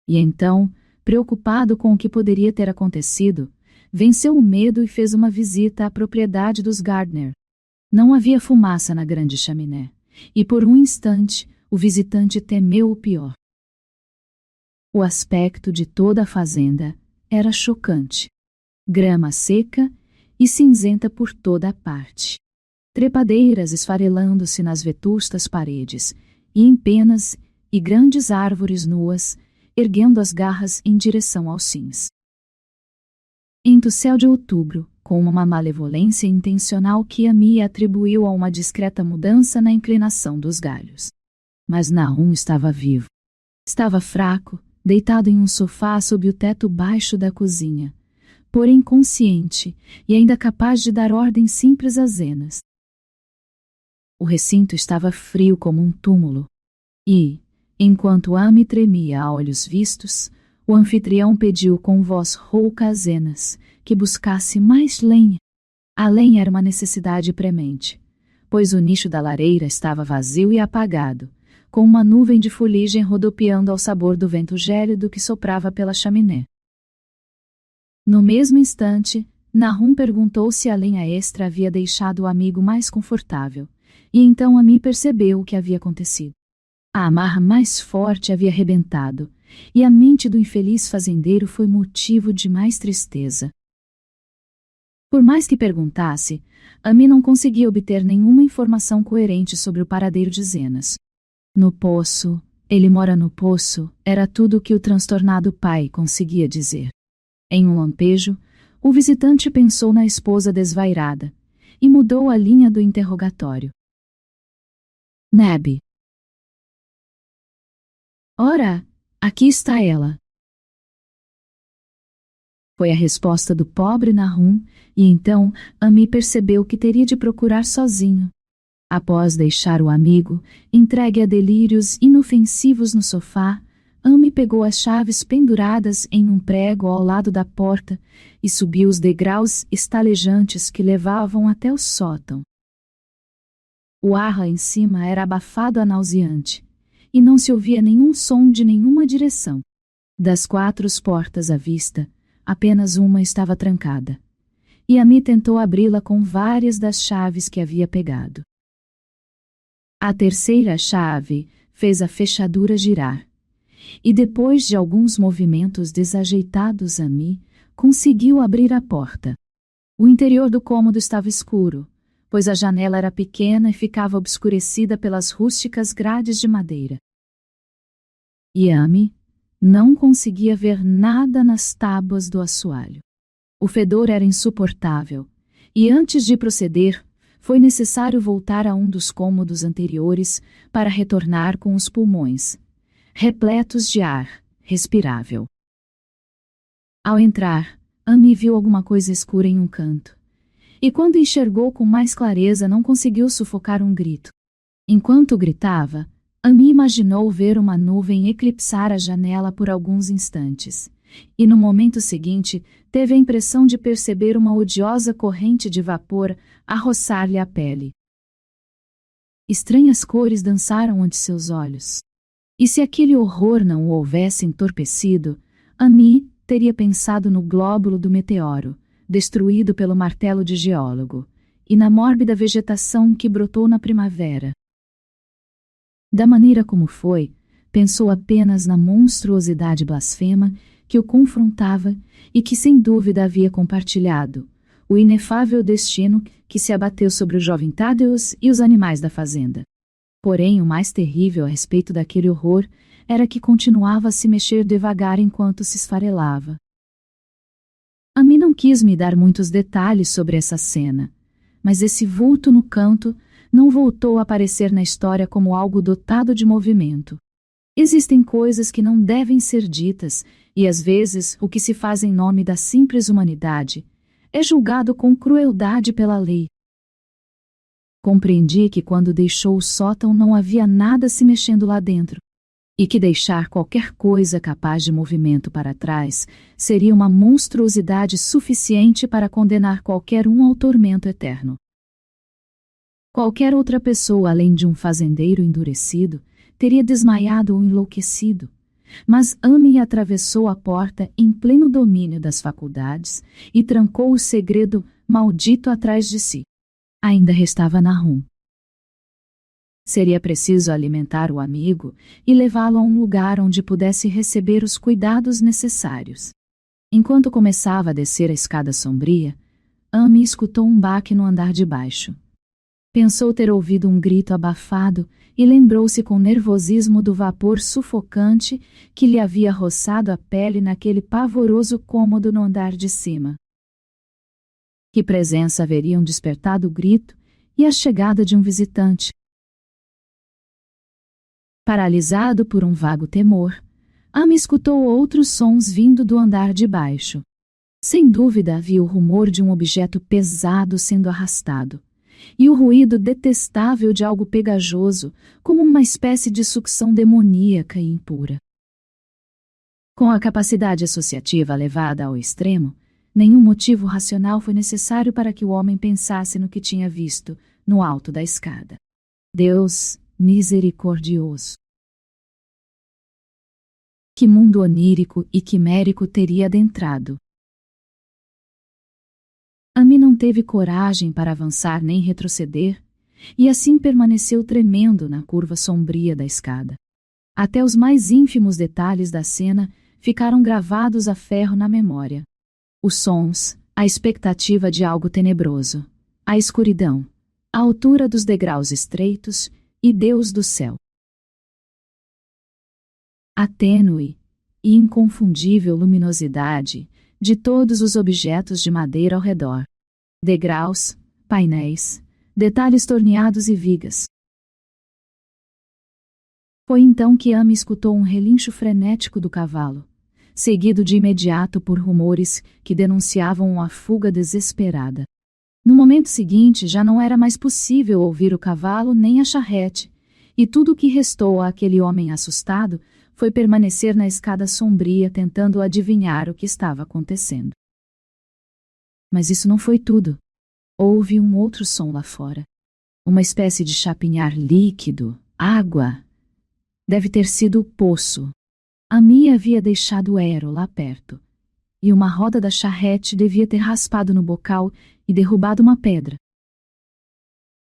E então, preocupado com o que poderia ter acontecido, venceu o medo e fez uma visita à propriedade dos Gardner. Não havia fumaça na grande chaminé, e por um instante o visitante temeu o pior. O aspecto de toda a fazenda era chocante. Grama seca e cinzenta por toda a parte. Trepadeiras esfarelando-se nas vetustas paredes, e em penas e grandes árvores nuas, erguendo as garras em direção aos cimes. Em céu de outubro, com uma malevolência intencional que Ami atribuiu a uma discreta mudança na inclinação dos galhos. Mas Nahum estava vivo. Estava fraco, deitado em um sofá sob o teto baixo da cozinha, porém consciente e ainda capaz de dar ordens simples a Zenas. O recinto estava frio como um túmulo, e, enquanto Ami tremia a olhos vistos, o anfitrião pediu com voz rouca a Zenas que buscasse mais lenha. A lenha era uma necessidade premente, pois o nicho da lareira estava vazio e apagado, com uma nuvem de fuligem rodopiando ao sabor do vento gélido que soprava pela chaminé. No mesmo instante, Nahum perguntou se a lenha extra havia deixado o amigo mais confortável, e então Ami percebeu o que havia acontecido. A amarra mais forte havia rebentado, e a mente do infeliz fazendeiro foi motivo de mais tristeza. Por mais que perguntasse, Ami não conseguia obter nenhuma informação coerente sobre o paradeiro de Zenas. No poço, ele mora no poço, era tudo o que o transtornado pai conseguia dizer. Em um lampejo, o visitante pensou na esposa desvairada e mudou a linha do interrogatório. Neb. Ora, aqui está ela. Foi a resposta do pobre Nahum, e então Ami percebeu que teria de procurar sozinho. Após deixar o amigo, entregue a delírios inofensivos no sofá, Ami pegou as chaves penduradas em um prego ao lado da porta e subiu os degraus estalejantes que levavam até o sótão. O ar lá em cima era abafado a nauseante, e não se ouvia nenhum som de nenhuma direção. Das 4 portas à vista, apenas uma estava trancada, e Ami tentou abri-la com várias das chaves que havia pegado. A terceira chave fez a fechadura girar, e depois de alguns movimentos desajeitados, Ami conseguiu abrir a porta. O interior do cômodo estava escuro, pois a janela era pequena e ficava obscurecida pelas rústicas grades de madeira. E Ami não conseguia ver nada nas tábuas do assoalho. O fedor era insuportável, e antes de proceder, foi necessário voltar a um dos cômodos anteriores para retornar com os pulmões, repletos de ar respirável. Ao entrar, Ami viu alguma coisa escura em um canto, e quando enxergou com mais clareza não conseguiu sufocar um grito. Enquanto gritava, Ami imaginou ver uma nuvem eclipsar a janela por alguns instantes, e no momento seguinte teve a impressão de perceber uma odiosa corrente de vapor a roçar-lhe a pele. Estranhas cores dançaram ante seus olhos. E se aquele horror não o houvesse entorpecido, Amy teria pensado no glóbulo do meteoro, destruído pelo martelo de geólogo, e na mórbida vegetação que brotou na primavera. Da maneira como foi, pensou apenas na monstruosidade blasfema que o confrontava e que sem dúvida havia compartilhado, o inefável destino que se abateu sobre o jovem Thaddeus e os animais da fazenda. Porém, o mais terrível a respeito daquele horror era que continuava a se mexer devagar enquanto se esfarelava. Amy não quis me dar muitos detalhes sobre essa cena, mas esse vulto no canto não voltou a aparecer na história como algo dotado de movimento. Existem coisas que não devem ser ditas, e às vezes o que se faz em nome da simples humanidade é julgado com crueldade pela lei. Compreendi que quando deixou o sótão não havia nada se mexendo lá dentro, e que deixar qualquer coisa capaz de movimento para trás seria uma monstruosidade suficiente para condenar qualquer um ao tormento eterno. Qualquer outra pessoa além de um fazendeiro endurecido teria desmaiado ou enlouquecido, mas Amy atravessou a porta em pleno domínio das faculdades e trancou o segredo maldito atrás de si. Ainda restava Nahum. Seria preciso alimentar o amigo e levá-lo a um lugar onde pudesse receber os cuidados necessários. Enquanto começava a descer a escada sombria, Amy escutou um baque no andar de baixo. Pensou ter ouvido um grito abafado e lembrou-se com nervosismo do vapor sufocante que lhe havia roçado a pele naquele pavoroso cômodo no andar de cima. Que presença haveriam despertado o grito e a chegada de um visitante? Paralisado por um vago temor, Amy escutou outros sons vindo do andar de baixo. Sem dúvida havia o rumor de um objeto pesado sendo arrastado, e o ruído detestável de algo pegajoso, como uma espécie de sucção demoníaca e impura. Com a capacidade associativa levada ao extremo, nenhum motivo racional foi necessário para que o homem pensasse no que tinha visto no alto da escada. Deus misericordioso! Que mundo onírico e quimérico teria adentrado? Amy não teve coragem para avançar nem retroceder, e assim permaneceu tremendo na curva sombria da escada. Até os mais ínfimos detalhes da cena ficaram gravados a ferro na memória. Os sons, a expectativa de algo tenebroso, a escuridão, a altura dos degraus estreitos e Deus do céu. A tênue e inconfundível luminosidade de todos os objetos de madeira ao redor. Degraus, painéis, detalhes torneados e vigas. Foi então que Amy escutou um relincho frenético do cavalo, seguido de imediato por rumores que denunciavam uma fuga desesperada. No momento seguinte, já não era mais possível ouvir o cavalo nem a charrete, e tudo o que restou àquele homem assustado foi permanecer na escada sombria tentando adivinhar o que estava acontecendo. Mas isso não foi tudo. Houve um outro som lá fora. Uma espécie de chapinhar líquido, água. Deve ter sido o poço. Amy havia deixado o Aero lá perto, e uma roda da charrete devia ter raspado no bocal e derrubado uma pedra.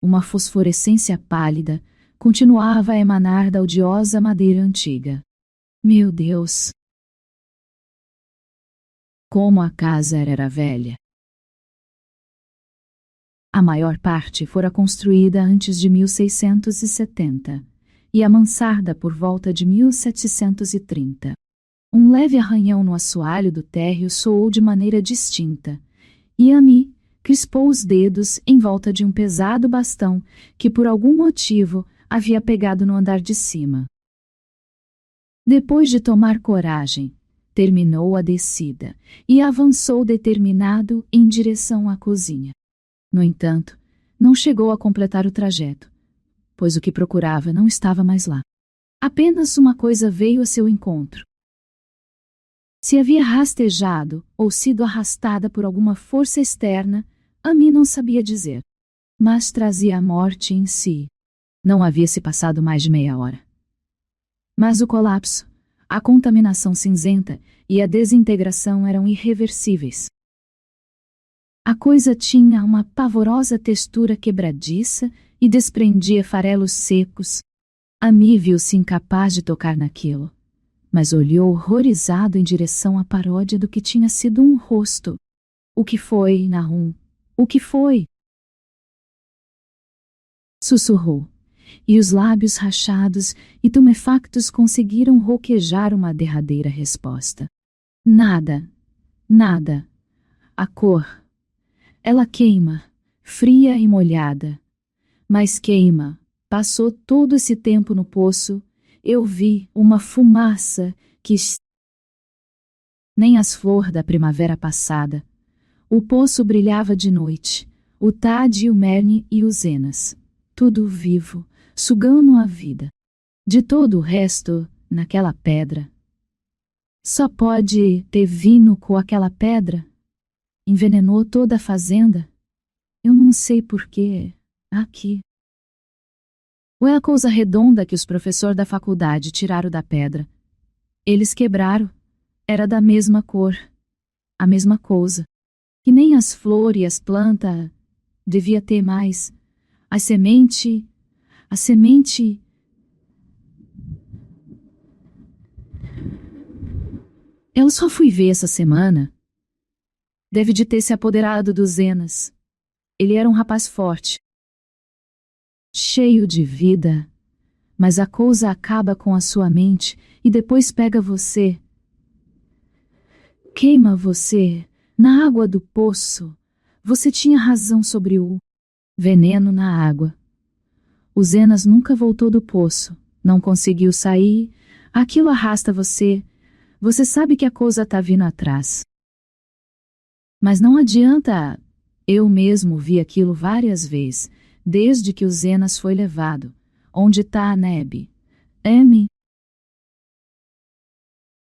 Uma fosforescência pálida continuava a emanar da odiosa madeira antiga. Meu Deus! Como a casa era velha! A maior parte fora construída antes de 1670. E a mansarda por volta de 1730. Um leve arranhão no assoalho do térreo soou de maneira distinta, e Amy crispou os dedos em volta de um pesado bastão que por algum motivo havia pegado no andar de cima. Depois de tomar coragem, terminou a descida e avançou determinado em direção à cozinha. No entanto, não chegou a completar o trajeto, pois o que procurava não estava mais lá. Apenas uma coisa veio a seu encontro. Se havia rastejado ou sido arrastada por alguma força externa, Amy não sabia dizer. Mas trazia a morte em si. Não havia se passado mais de meia hora. Mas o colapso, a contaminação cinzenta e a desintegração eram irreversíveis. A coisa tinha uma pavorosa textura quebradiça e desprendia farelos secos. Amy viu-se incapaz de tocar naquilo, mas olhou horrorizado em direção à paródia do que tinha sido um rosto. O que foi, Nahum? O que foi? Sussurrou, e os lábios rachados e tumefactos conseguiram roquejar uma derradeira resposta. Nada, nada. A cor. Ela queima, fria e molhada. Mas queima. Passou todo esse tempo no poço. Eu vi uma fumaça que... Nem as flores da primavera passada. O poço brilhava de noite. O Tad e o Merne e os Zenas. Tudo vivo, sugando a vida. De todo o resto, naquela pedra. Só pode ter vindo com aquela pedra. Envenenou toda a fazenda. Eu não sei porquê. Aqui. Ou é a coisa redonda que os professores da faculdade tiraram da pedra. Eles quebraram. Era da mesma cor. A mesma coisa. Que nem as flores e as plantas. Devia ter mais. A semente. Eu só fui ver essa semana. Deve de ter se apoderado dos Zenas. Ele era um rapaz forte. Cheio de vida. Mas a coisa acaba com a sua mente e depois pega você. Queima você. Na água do poço. Você tinha razão sobre o veneno na água. O Zenas nunca voltou do poço. Não conseguiu sair. Aquilo arrasta você. Você sabe que a coisa tá vindo atrás. Mas não adianta. Eu mesmo vi aquilo várias vezes, desde que o Zenas foi levado. Onde tá a Neb? Amy?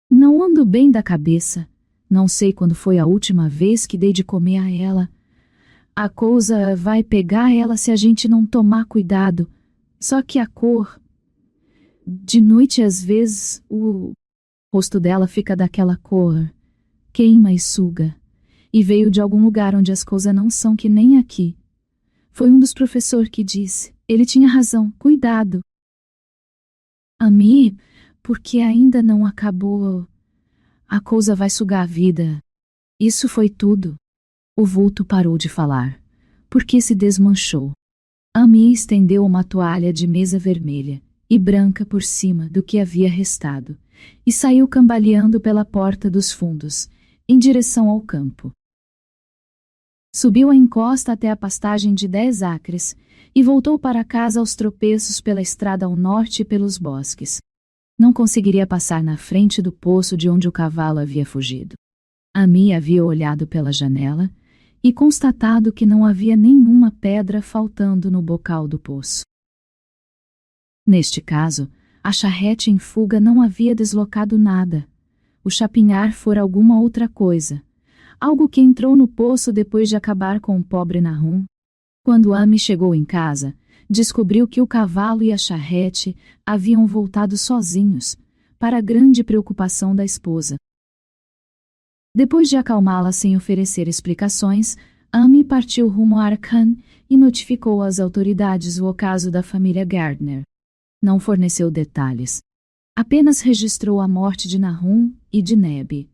Não ando bem da cabeça. Não sei quando foi a última vez que dei de comer a ela. A coisa vai pegar ela se a gente não tomar cuidado. Só que a cor... De noite, às vezes, o rosto dela fica daquela cor. Queima e suga. E veio de algum lugar onde as coisas não são que nem aqui. Foi um dos professores que disse. Ele tinha razão. Cuidado. Amy, porque ainda não acabou. A coisa vai sugar a vida. Isso foi tudo. O vulto parou de falar, porque se desmanchou. Amy estendeu uma toalha de mesa vermelha e branca por cima do que havia restado, e saiu cambaleando pela porta dos fundos, em direção ao campo. Subiu a encosta até a pastagem de 10 acres, e voltou para casa aos tropeços pela estrada ao norte e pelos bosques. Não conseguiria passar na frente do poço de onde o cavalo havia fugido. Amy havia olhado pela janela e constatado que não havia nenhuma pedra faltando no bocal do poço. Neste caso, a charrete em fuga não havia deslocado nada. O chapinhar fora alguma outra coisa, algo que entrou no poço depois de acabar com o pobre Nahum. Quando Amy chegou em casa, descobriu que o cavalo e a charrete haviam voltado sozinhos, para a grande preocupação da esposa. Depois de acalmá-la sem oferecer explicações, Amy partiu rumo a Arkan e notificou às autoridades o ocaso da família Gardner. Não forneceu detalhes. Apenas registrou a morte de Nahum e de Neb,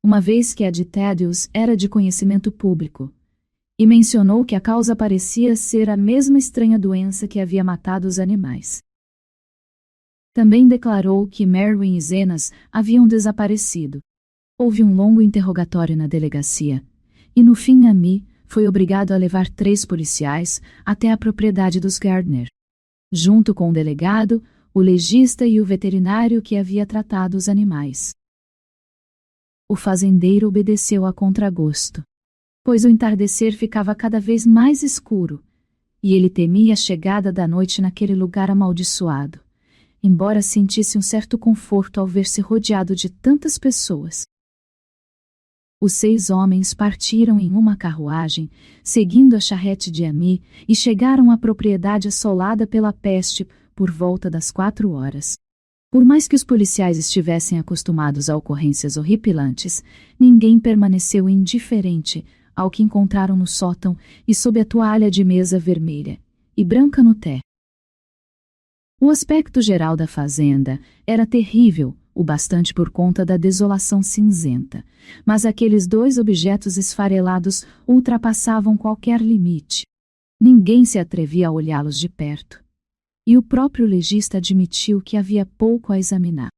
uma vez que a de Thaddeus era de conhecimento público, e mencionou que a causa parecia ser a mesma estranha doença que havia matado os animais. Também declarou que Merwin e Zenas haviam desaparecido. Houve um longo interrogatório na delegacia, e no fim Amy foi obrigado a levar 3 policiais até a propriedade dos Gardner, junto com o delegado, o legista e o veterinário que havia tratado os animais. O fazendeiro obedeceu a contragosto, pois o entardecer ficava cada vez mais escuro, e ele temia a chegada da noite naquele lugar amaldiçoado, embora sentisse um certo conforto ao ver-se rodeado de tantas pessoas. Os 6 homens partiram em uma carruagem, seguindo a charrete de Amy, e chegaram à propriedade assolada pela peste por volta das 4 horas. Por mais que os policiais estivessem acostumados a ocorrências horripilantes, ninguém permaneceu indiferente ao que encontraram no sótão e sob a toalha de mesa vermelha e branca no teto. O aspecto geral da fazenda era terrível, o bastante por conta da desolação cinzenta, mas aqueles 2 objetos esfarelados ultrapassavam qualquer limite. Ninguém se atrevia a olhá-los de perto. E o próprio legista admitiu que havia pouco a examinar.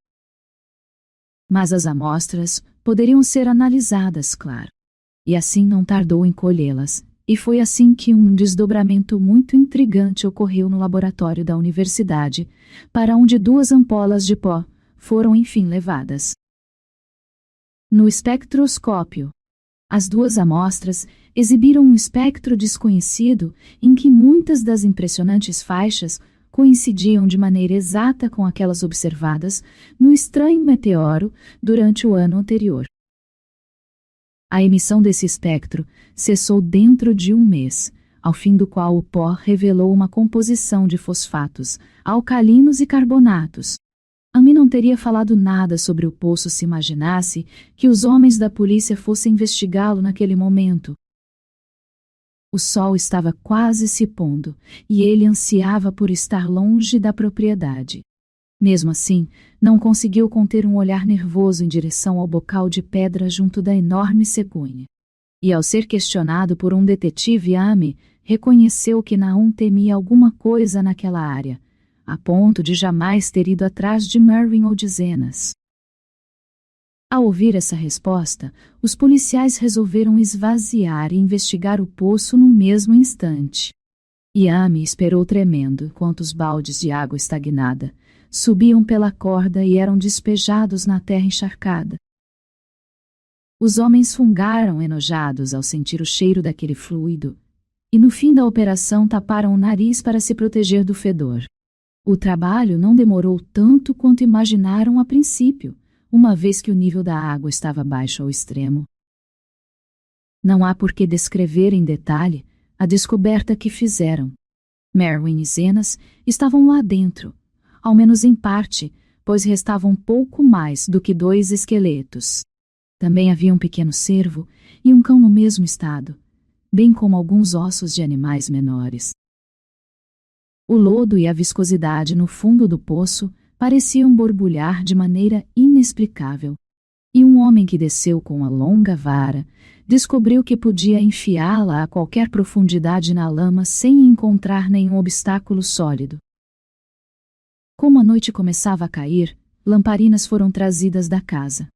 Mas as amostras poderiam ser analisadas, claro. E assim não tardou em colhê-las, e foi assim que um desdobramento muito intrigante ocorreu no laboratório da universidade, para onde 2 ampolas de pó foram enfim levadas. No espectroscópio, as 2 amostras exibiram um espectro desconhecido em que muitas das impressionantes faixas coincidiam de maneira exata com aquelas observadas no estranho meteoro durante o ano anterior. A emissão desse espectro cessou dentro de 1 mês, ao fim do qual o pó revelou uma composição de fosfatos, alcalinos e carbonatos. Amy não teria falado nada sobre o poço se imaginasse que os homens da polícia fossem investigá-lo naquele momento. O sol estava quase se pondo, e ele ansiava por estar longe da propriedade. Mesmo assim, não conseguiu conter um olhar nervoso em direção ao bocal de pedra junto da enorme cegonha. E ao ser questionado por um detetive, Amy reconheceu que Nahum temia alguma coisa naquela área, a ponto de jamais ter ido atrás de Merwin ou de Zenas. Ao ouvir essa resposta, os policiais resolveram esvaziar e investigar o poço no mesmo instante. E Amy esperou tremendo enquanto os baldes de água estagnada subiam pela corda e eram despejados na terra encharcada. Os homens fungaram enojados ao sentir o cheiro daquele fluido, e no fim da operação taparam o nariz para se proteger do fedor. O trabalho não demorou tanto quanto imaginaram a princípio, uma vez que o nível da água estava baixo ao extremo. Não há por que descrever em detalhe a descoberta que fizeram. Merwin e Zenas estavam lá dentro, ao menos em parte, pois restavam pouco mais do que 2 esqueletos. Também havia um pequeno cervo e um cão no mesmo estado, bem como alguns ossos de animais menores. O lodo e a viscosidade no fundo do poço pareciam borbulhar de maneira inexplicável, e um homem que desceu com uma longa vara descobriu que podia enfiá-la a qualquer profundidade na lama sem encontrar nenhum obstáculo sólido. Como a noite começava a cair, lamparinas foram trazidas da casa.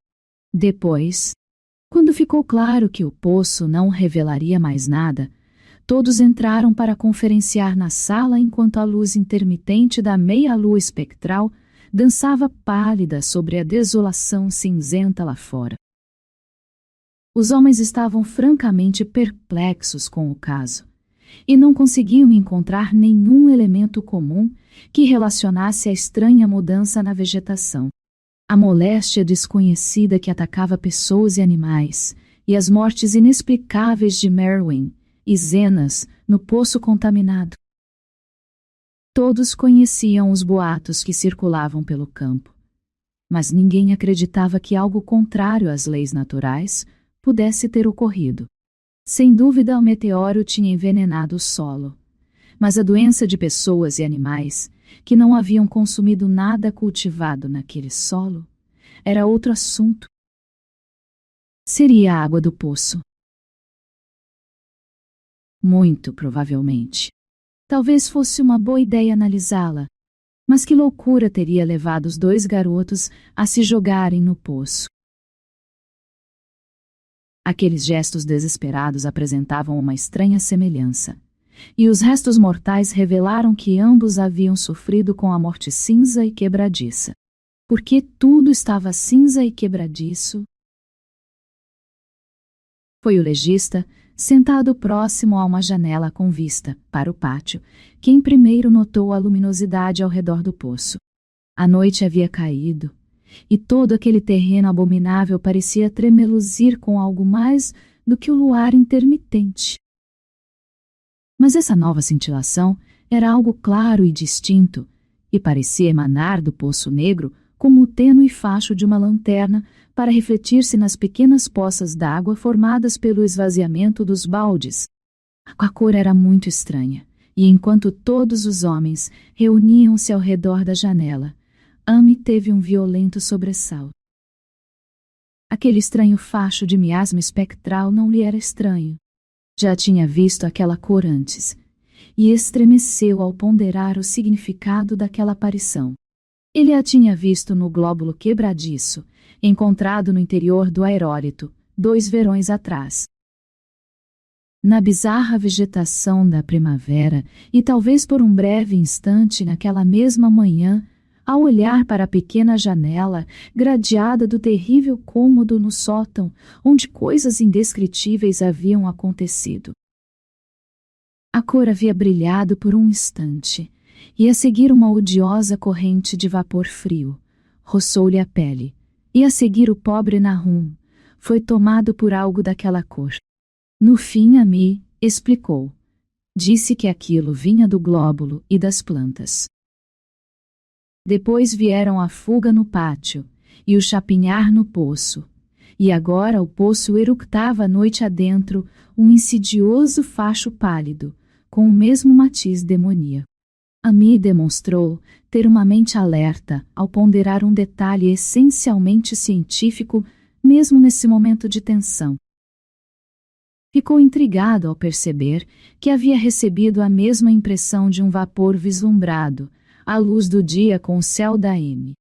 Depois, quando ficou claro que o poço não revelaria mais nada, todos entraram para conferenciar na sala enquanto a luz intermitente da meia-lua espectral dançava pálida sobre a desolação cinzenta lá fora. Os homens estavam francamente perplexos com o caso e não conseguiam encontrar nenhum elemento comum que relacionasse a estranha mudança na vegetação, a moléstia desconhecida que atacava pessoas e animais, e as mortes inexplicáveis de Merwin e Zenas no poço contaminado. Todos conheciam os boatos que circulavam pelo campo, mas ninguém acreditava que algo contrário às leis naturais pudesse ter ocorrido. Sem dúvida, o meteoro tinha envenenado o solo, mas a doença de pessoas e animais que não haviam consumido nada cultivado naquele solo era outro assunto. Seria a água do poço. Muito provavelmente. Talvez fosse uma boa ideia analisá-la, mas que loucura teria levado os 2 garotos a se jogarem no poço. Aqueles gestos desesperados apresentavam uma estranha semelhança, e os restos mortais revelaram que ambos haviam sofrido com a morte cinza e quebradiça. Por que tudo estava cinza e quebradiço? Foi o legista, sentado próximo a uma janela com vista para o pátio, quem primeiro notou a luminosidade ao redor do poço. A noite havia caído, e todo aquele terreno abominável parecia tremeluzir com algo mais do que o luar intermitente. Mas essa nova cintilação era algo claro e distinto, e parecia emanar do poço negro como o tênue facho de uma lanterna para refletir-se nas pequenas poças d'água formadas pelo esvaziamento dos baldes. A cor era muito estranha, e enquanto todos os homens reuniam-se ao redor da janela, Amy teve um violento sobressalto. Aquele estranho facho de miasma espectral não lhe era estranho. Já tinha visto aquela cor antes, e estremeceu ao ponderar o significado daquela aparição. Ele a tinha visto no glóbulo quebradiço, encontrado no interior do aerólito, 2 verões atrás. Na bizarra vegetação da primavera, e talvez por um breve instante naquela mesma manhã, ao olhar para a pequena janela gradeada do terrível cômodo no sótão, onde coisas indescritíveis haviam acontecido. A cor havia brilhado por um instante, e a seguir uma odiosa corrente de vapor frio roçou-lhe a pele, e a seguir o pobre Nahum foi tomado por algo daquela cor. No fim, Amy explicou. Disse que aquilo vinha do glóbulo e das plantas. Depois vieram a fuga no pátio e o chapinhar no poço, e agora o poço eructava noite adentro um insidioso facho pálido, com o mesmo matiz demoníaco. Amy demonstrou ter uma mente alerta ao ponderar um detalhe essencialmente científico, mesmo nesse momento de tensão. Ficou intrigado ao perceber que havia recebido a mesma impressão de um vapor vislumbrado, à luz do dia com o céu da M.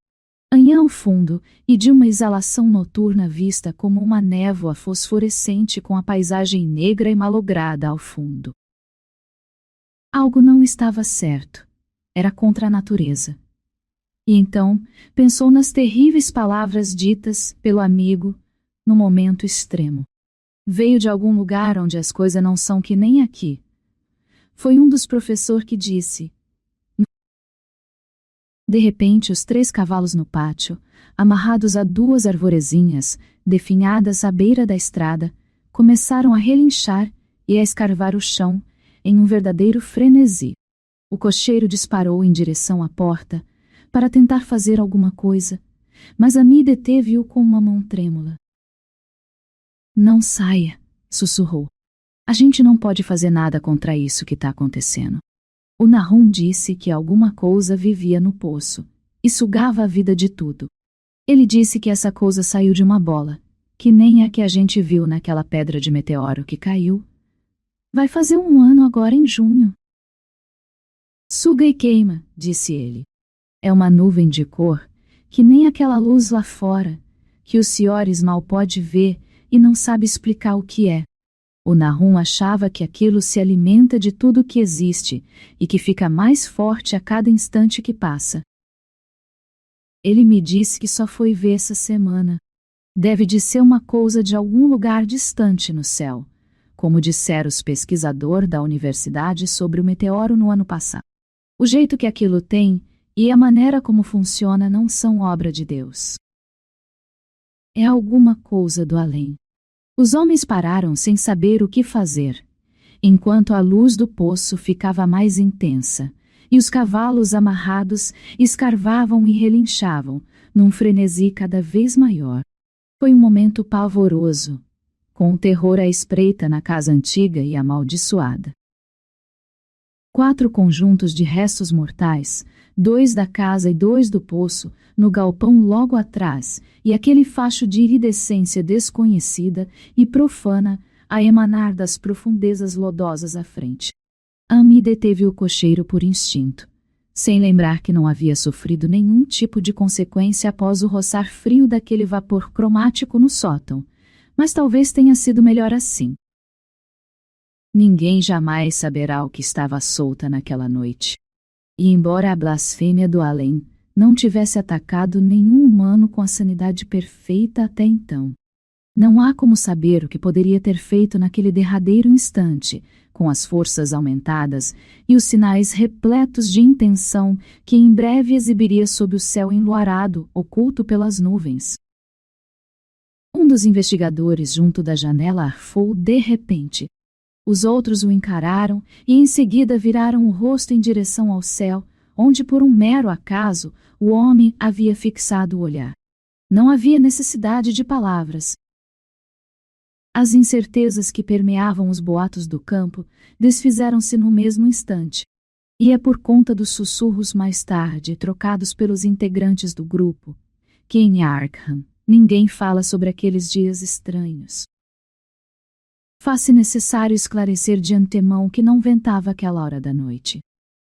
Anhã ao fundo e de uma exalação noturna vista como uma névoa fosforescente com a paisagem negra e malograda ao fundo. Algo não estava certo. Era contra a natureza. E então pensou nas terríveis palavras ditas pelo amigo no momento extremo. Veio de algum lugar onde as coisas não são que nem aqui. Foi um dos professores que disse. De repente, os 3 cavalos no pátio, amarrados a 2 arvorezinhas, definhadas à beira da estrada, começaram a relinchar e a escarvar o chão em um verdadeiro frenesi. O cocheiro disparou em direção à porta para tentar fazer alguma coisa, mas Amy deteve-o com uma mão trêmula. Não saia, sussurrou. A gente não pode fazer nada contra isso que está acontecendo. O Nahum disse que alguma coisa vivia no poço e sugava a vida de tudo. Ele disse que essa coisa saiu de uma bola, que nem a que a gente viu naquela pedra de meteoro que caiu. Vai fazer 1 ano agora em junho. Suga e queima, disse ele. É uma nuvem de cor, que nem aquela luz lá fora, que os senhores mal pode ver e não sabe explicar o que é. O Nahum achava que aquilo se alimenta de tudo que existe e que fica mais forte a cada instante que passa. Ele me disse que só foi ver essa semana. Deve de ser uma coisa de algum lugar distante no céu, como disseram os pesquisadores da universidade sobre o meteoro no ano passado. O jeito que aquilo tem e a maneira como funciona não são obra de Deus. É alguma coisa do além. Os homens pararam sem saber o que fazer, enquanto a luz do poço ficava mais intensa, e os cavalos amarrados escarvavam e relinchavam, num frenesi cada vez maior. Foi um momento pavoroso, com o terror à espreita na casa antiga e amaldiçoada. 4 conjuntos de restos mortais, 2 da casa e 2 do poço, no galpão logo atrás, e aquele facho de iridescência desconhecida e profana a emanar das profundezas lodosas à frente. Amy deteve o cocheiro por instinto, sem lembrar que não havia sofrido nenhum tipo de consequência após o roçar frio daquele vapor cromático no sótão, mas talvez tenha sido melhor assim. Ninguém jamais saberá o que estava solta naquela noite. E embora a blasfêmia do além não tivesse atacado nenhum humano com a sanidade perfeita até então, Não há como saber o que poderia ter feito naquele derradeiro instante, com as forças aumentadas e os sinais repletos de intenção que em breve exibiria sob o céu enluarado, oculto pelas nuvens. Um dos investigadores junto da janela arfou de repente. Os outros o encararam e em seguida viraram o rosto em direção ao céu, onde por um mero acaso o homem havia fixado o olhar. Não havia necessidade de palavras. As incertezas que permeavam os boatos do campo desfizeram-se no mesmo instante. E é por conta dos sussurros mais tarde trocados pelos integrantes do grupo que em Arkham ninguém fala sobre aqueles dias estranhos. Faz-se necessário esclarecer de antemão que não ventava aquela hora da noite.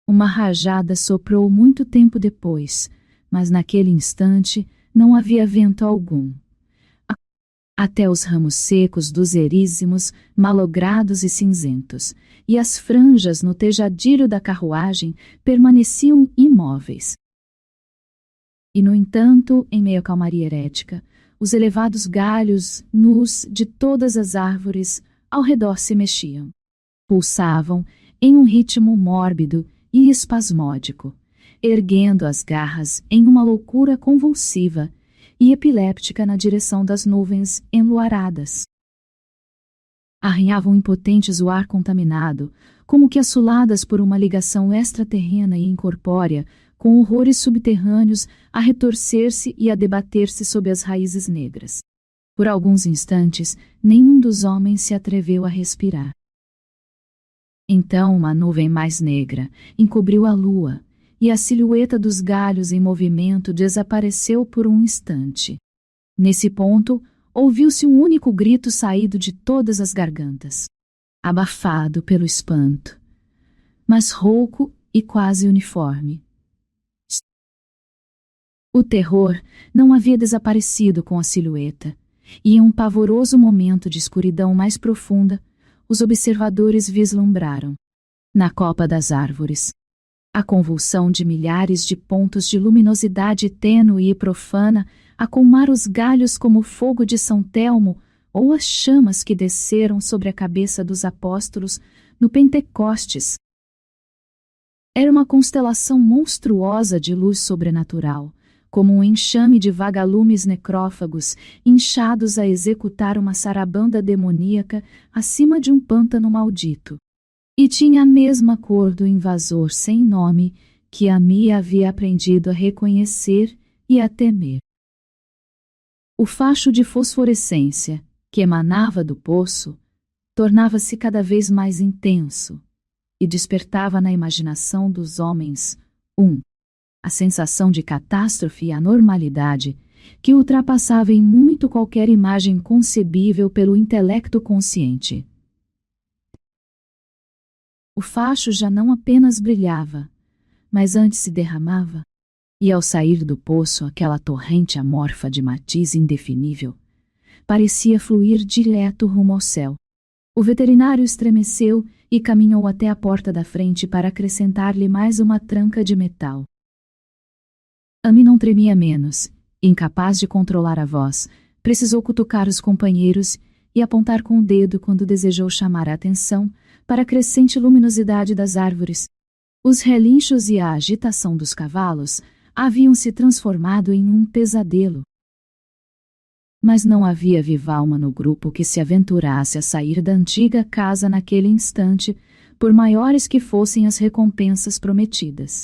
Uma rajada soprou muito tempo depois, mas naquele instante não havia vento algum. Até os ramos secos dos erízimos, malogrados e cinzentos, e as franjas no tejadilho da carruagem permaneciam imóveis. E, no entanto, em meio à calmaria herética, os elevados galhos nus de todas as árvores ao redor se mexiam. Pulsavam em um ritmo mórbido e espasmódico, erguendo as garras em uma loucura convulsiva e epiléptica na direção das nuvens enluaradas. Arranhavam impotentes o ar contaminado, como que assoladas por uma ligação extraterrena e incorpórea, com horrores subterrâneos a retorcer-se e a debater-se sob as raízes negras. Por alguns instantes, nenhum dos homens se atreveu a respirar. Então uma nuvem mais negra encobriu a lua, e a silhueta dos galhos em movimento desapareceu por um instante. Nesse ponto, ouviu-se um único grito saído de todas as gargantas, abafado pelo espanto, mas rouco e quase uniforme. O terror não havia desaparecido com a silhueta, e em um pavoroso momento de escuridão mais profunda, os observadores vislumbraram, na copa das árvores, a convulsão de milhares de pontos de luminosidade tênue e profana a colmar os galhos como o fogo de São Telmo ou as chamas que desceram sobre a cabeça dos apóstolos no Pentecostes. Era uma constelação monstruosa de luz sobrenatural, como um enxame de vagalumes necrófagos inchados a executar uma sarabanda demoníaca acima de um pântano maldito. E tinha a mesma cor do invasor sem nome que a Mia havia aprendido a reconhecer e a temer. O facho de fosforescência que emanava do poço tornava-se cada vez mais intenso e despertava na imaginação dos homens a sensação de catástrofe e anormalidade que ultrapassava em muito qualquer imagem concebível pelo intelecto consciente. O facho já não apenas brilhava, mas antes se derramava, e ao sair do poço aquela torrente amorfa de matiz indefinível parecia fluir direto rumo ao céu. O veterinário estremeceu e caminhou até a porta da frente para acrescentar-lhe mais uma tranca de metal. Amy não tremia menos, incapaz de controlar a voz, precisou cutucar os companheiros e apontar com o dedo quando desejou chamar a atenção para a crescente luminosidade das árvores. Os relinchos e a agitação dos cavalos haviam se transformado em um pesadelo. Mas não havia viva alma no grupo que se aventurasse a sair da antiga casa naquele instante, por maiores que fossem as recompensas prometidas.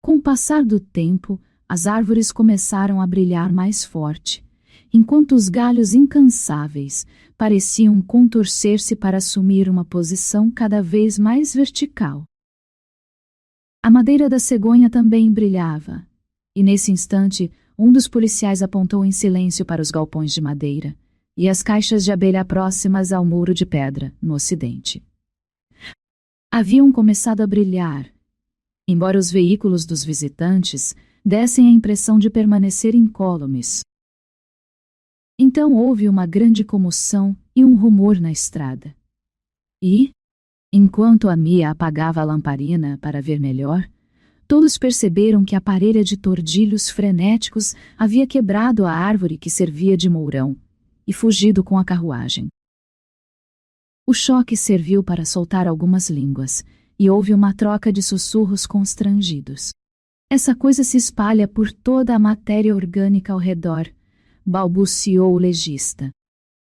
Com o passar do tempo, as árvores começaram a brilhar mais forte, enquanto os galhos incansáveis pareciam contorcer-se para assumir uma posição cada vez mais vertical. A madeira da cegonha também brilhava, e nesse instante um dos policiais apontou em silêncio para os galpões de madeira e as caixas de abelha próximas ao muro de pedra, no ocidente. Haviam começado a brilhar, embora os veículos dos visitantes dessem a impressão de permanecer incólumes. Então houve uma grande comoção e um rumor na estrada. E, enquanto a Mia apagava a lamparina para ver melhor, todos perceberam que a parelha de tordilhos frenéticos havia quebrado a árvore que servia de mourão, e fugido com a carruagem. O choque serviu para soltar algumas línguas, e houve uma troca de sussurros constrangidos. Essa coisa se espalha por toda a matéria orgânica ao redor, balbuciou o legista.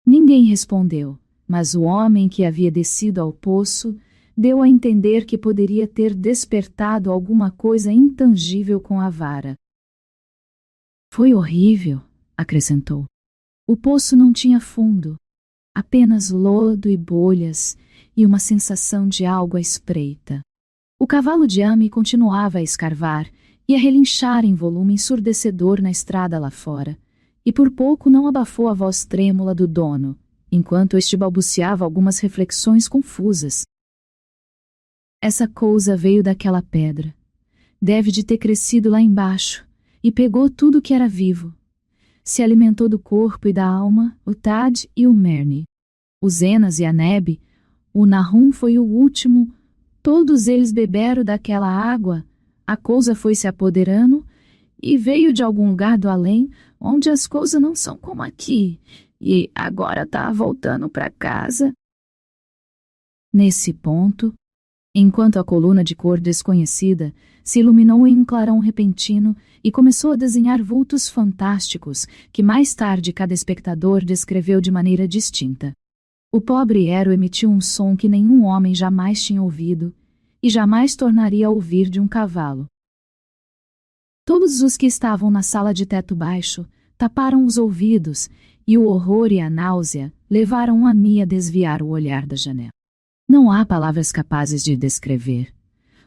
Ninguém respondeu, mas o homem que havia descido ao poço deu a entender que poderia ter despertado alguma coisa intangível com a vara. Foi horrível, acrescentou. O poço não tinha fundo, apenas lodo e bolhas e uma sensação de algo à espreita. O cavalo de Amy continuava a escarvar e a relinchar em volume ensurdecedor na estrada lá fora, e por pouco não abafou a voz trêmula do dono, enquanto este balbuciava algumas reflexões confusas. Essa coisa veio daquela pedra. Deve de ter crescido lá embaixo, e pegou tudo que era vivo. Se alimentou do corpo e da alma, o Tad e o Merne. O Zenas e a Neb, o Nahum foi o último, todos eles beberam daquela água, a coisa foi se apoderando, e veio de algum lugar do além, onde as coisas não são como aqui, e agora tá voltando para casa. Nesse ponto, enquanto a coluna de cor desconhecida se iluminou em um clarão repentino e começou a desenhar vultos fantásticos que mais tarde cada espectador descreveu de maneira distinta. O pobre Hero emitiu um som que nenhum homem jamais tinha ouvido e jamais tornaria a ouvir de um cavalo. Todos os que estavam na sala de teto baixo taparam os ouvidos e o horror e a náusea levaram Amy a desviar o olhar da janela. Não há palavras capazes de descrever.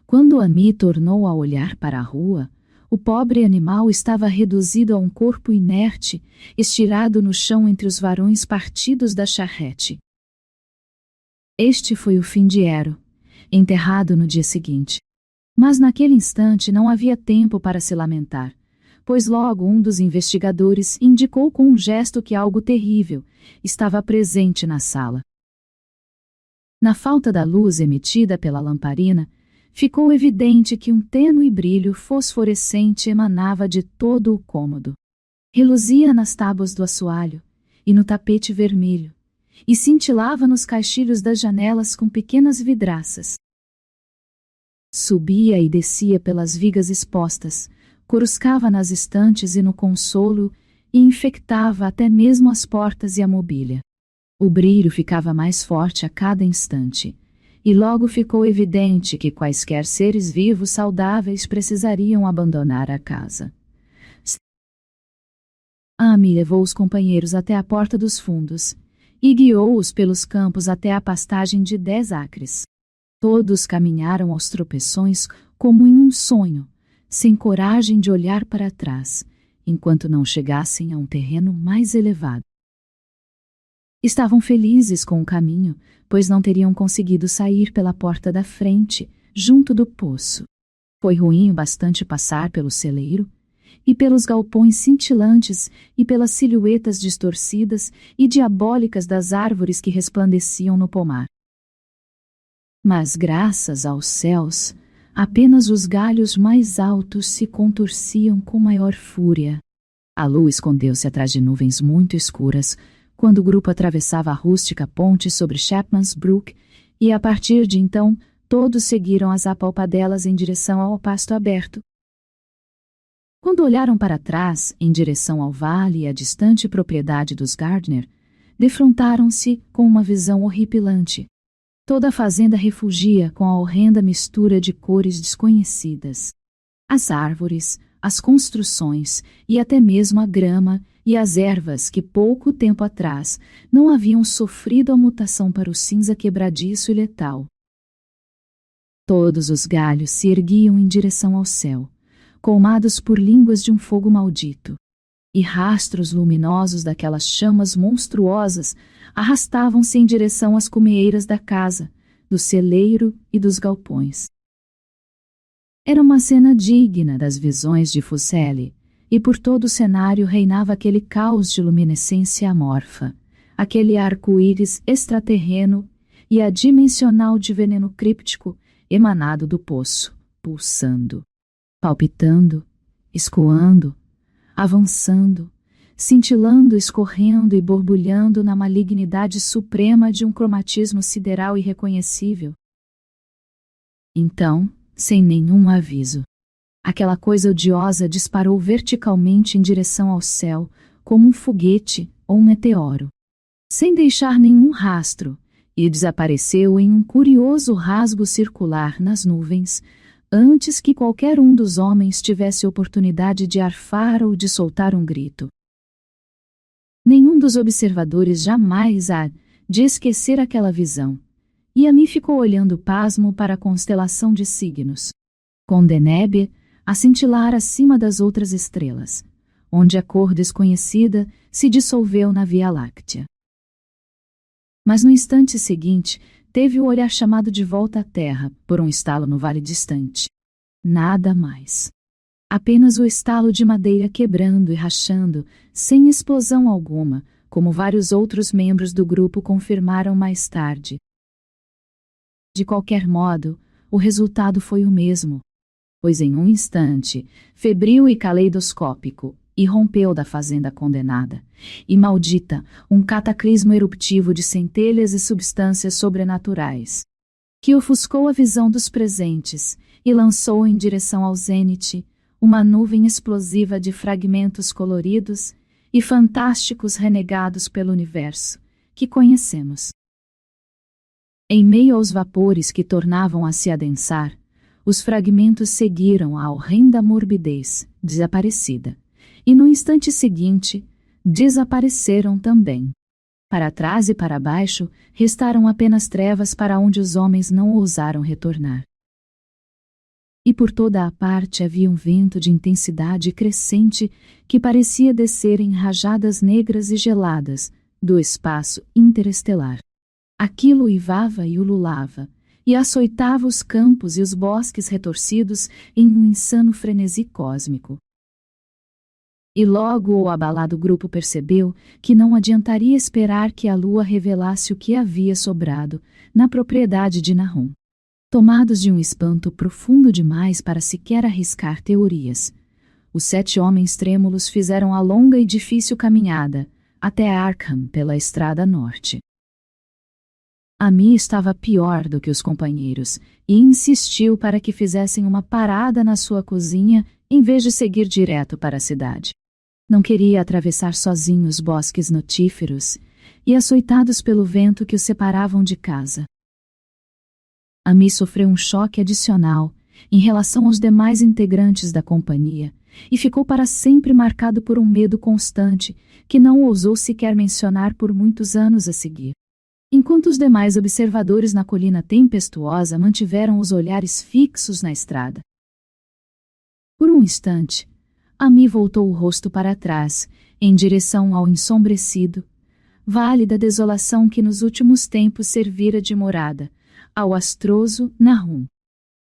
Quando Amy tornou a olhar para a rua, o pobre animal estava reduzido a um corpo inerte, estirado no chão entre os varões partidos da charrete. Este foi o fim de Hero, enterrado no dia seguinte. Mas naquele instante não havia tempo para se lamentar, pois logo um dos investigadores indicou com um gesto que algo terrível estava presente na sala. Na falta da luz emitida pela lamparina, ficou evidente que um tênue brilho fosforescente emanava de todo o cômodo. Reluzia nas tábuas do assoalho e no tapete vermelho, e cintilava nos caixilhos das janelas com pequenas vidraças. Subia e descia pelas vigas expostas, coruscava nas estantes e no consolo e infectava até mesmo as portas e a mobília. O brilho ficava mais forte a cada instante, e logo ficou evidente que quaisquer seres vivos saudáveis precisariam abandonar a casa. Amy levou os companheiros até a porta dos fundos e guiou-os pelos campos até a pastagem de 10 acres. Todos caminharam aos tropeções como em um sonho, sem coragem de olhar para trás, enquanto não chegassem a um terreno mais elevado. Estavam felizes com o caminho, pois não teriam conseguido sair pela porta da frente, junto do poço. Foi ruim o bastante passar pelo celeiro, e pelos galpões cintilantes, e pelas silhuetas distorcidas e diabólicas das árvores que resplandeciam no pomar. Mas, graças aos céus, apenas os galhos mais altos se contorciam com maior fúria. A lua escondeu-se atrás de nuvens muito escuras, quando o grupo atravessava a rústica ponte sobre Chapman's Brook, e a partir de então, todos seguiram as apalpadelas em direção ao pasto aberto. Quando olharam para trás, em direção ao vale e à distante propriedade dos Gardner, defrontaram-se com uma visão horripilante. Toda a fazenda refugia com a horrenda mistura de cores desconhecidas. As árvores, as construções e até mesmo a grama e as ervas que pouco tempo atrás não haviam sofrido a mutação para o cinza quebradiço e letal. Todos os galhos se erguiam em direção ao céu, colmados por línguas de um fogo maldito, e rastros luminosos daquelas chamas monstruosas arrastavam-se em direção às cumeeiras da casa, do celeiro e dos galpões. Era uma cena digna das visões de Fuseli, e por todo o cenário reinava aquele caos de luminescência amorfa, aquele arco-íris extraterreno e adimensional de veneno críptico emanado do poço, pulsando, palpitando, escoando, avançando, cintilando, escorrendo e borbulhando na malignidade suprema de um cromatismo sideral irreconhecível. Então, sem nenhum aviso, aquela coisa odiosa disparou verticalmente em direção ao céu, como um foguete ou um meteoro, sem deixar nenhum rastro, e desapareceu em um curioso rasgo circular nas nuvens, antes que qualquer um dos homens tivesse oportunidade de arfar ou de soltar um grito. Nenhum dos observadores jamais há de esquecer aquela visão, e Amy ficou olhando pasmo para a constelação de signos, com Deneb a cintilar acima das outras estrelas, onde a cor desconhecida se dissolveu na Via Láctea. Mas no instante seguinte, teve o olhar chamado de volta à terra por um estalo no vale distante. Nada mais. Apenas o estalo de madeira quebrando e rachando, sem explosão alguma, como vários outros membros do grupo confirmaram mais tarde. De qualquer modo, o resultado foi o mesmo, pois em um instante, febril e caleidoscópico, irrompeu da fazenda condenada, e maldita, um cataclismo eruptivo de centelhas e substâncias sobrenaturais, que ofuscou a visão dos presentes e lançou em direção ao zênite uma nuvem explosiva de fragmentos coloridos e fantásticos renegados pelo universo, que conhecemos. Em meio aos vapores que tornavam a se adensar, os fragmentos seguiram a horrenda morbidez, desaparecida, e no instante seguinte, desapareceram também. Para trás e para baixo, restaram apenas trevas para onde os homens não ousaram retornar. E por toda a parte havia um vento de intensidade crescente que parecia descer em rajadas negras e geladas do espaço interestelar. Aquilo uivava e ululava, e açoitava os campos e os bosques retorcidos em um insano frenesi cósmico. E logo o abalado grupo percebeu que não adiantaria esperar que a lua revelasse o que havia sobrado na propriedade de Nahum. Tomados de um espanto profundo demais para sequer arriscar teorias, os 7 homens trêmulos fizeram a longa e difícil caminhada até Arkham pela estrada norte. Amy estava pior do que os companheiros e insistiu para que fizessem uma parada na sua cozinha em vez de seguir direto para a cidade. Não queria atravessar sozinho os bosques notíferos e açoitados pelo vento que os separavam de casa. Amy sofreu um choque adicional em relação aos demais integrantes da companhia e ficou para sempre marcado por um medo constante que não ousou sequer mencionar por muitos anos a seguir. Enquanto os demais observadores na colina tempestuosa mantiveram os olhares fixos na estrada. Por um instante, Amy voltou o rosto para trás, em direção ao ensombrecido vale da desolação que nos últimos tempos servira de morada ao astroso Nahum.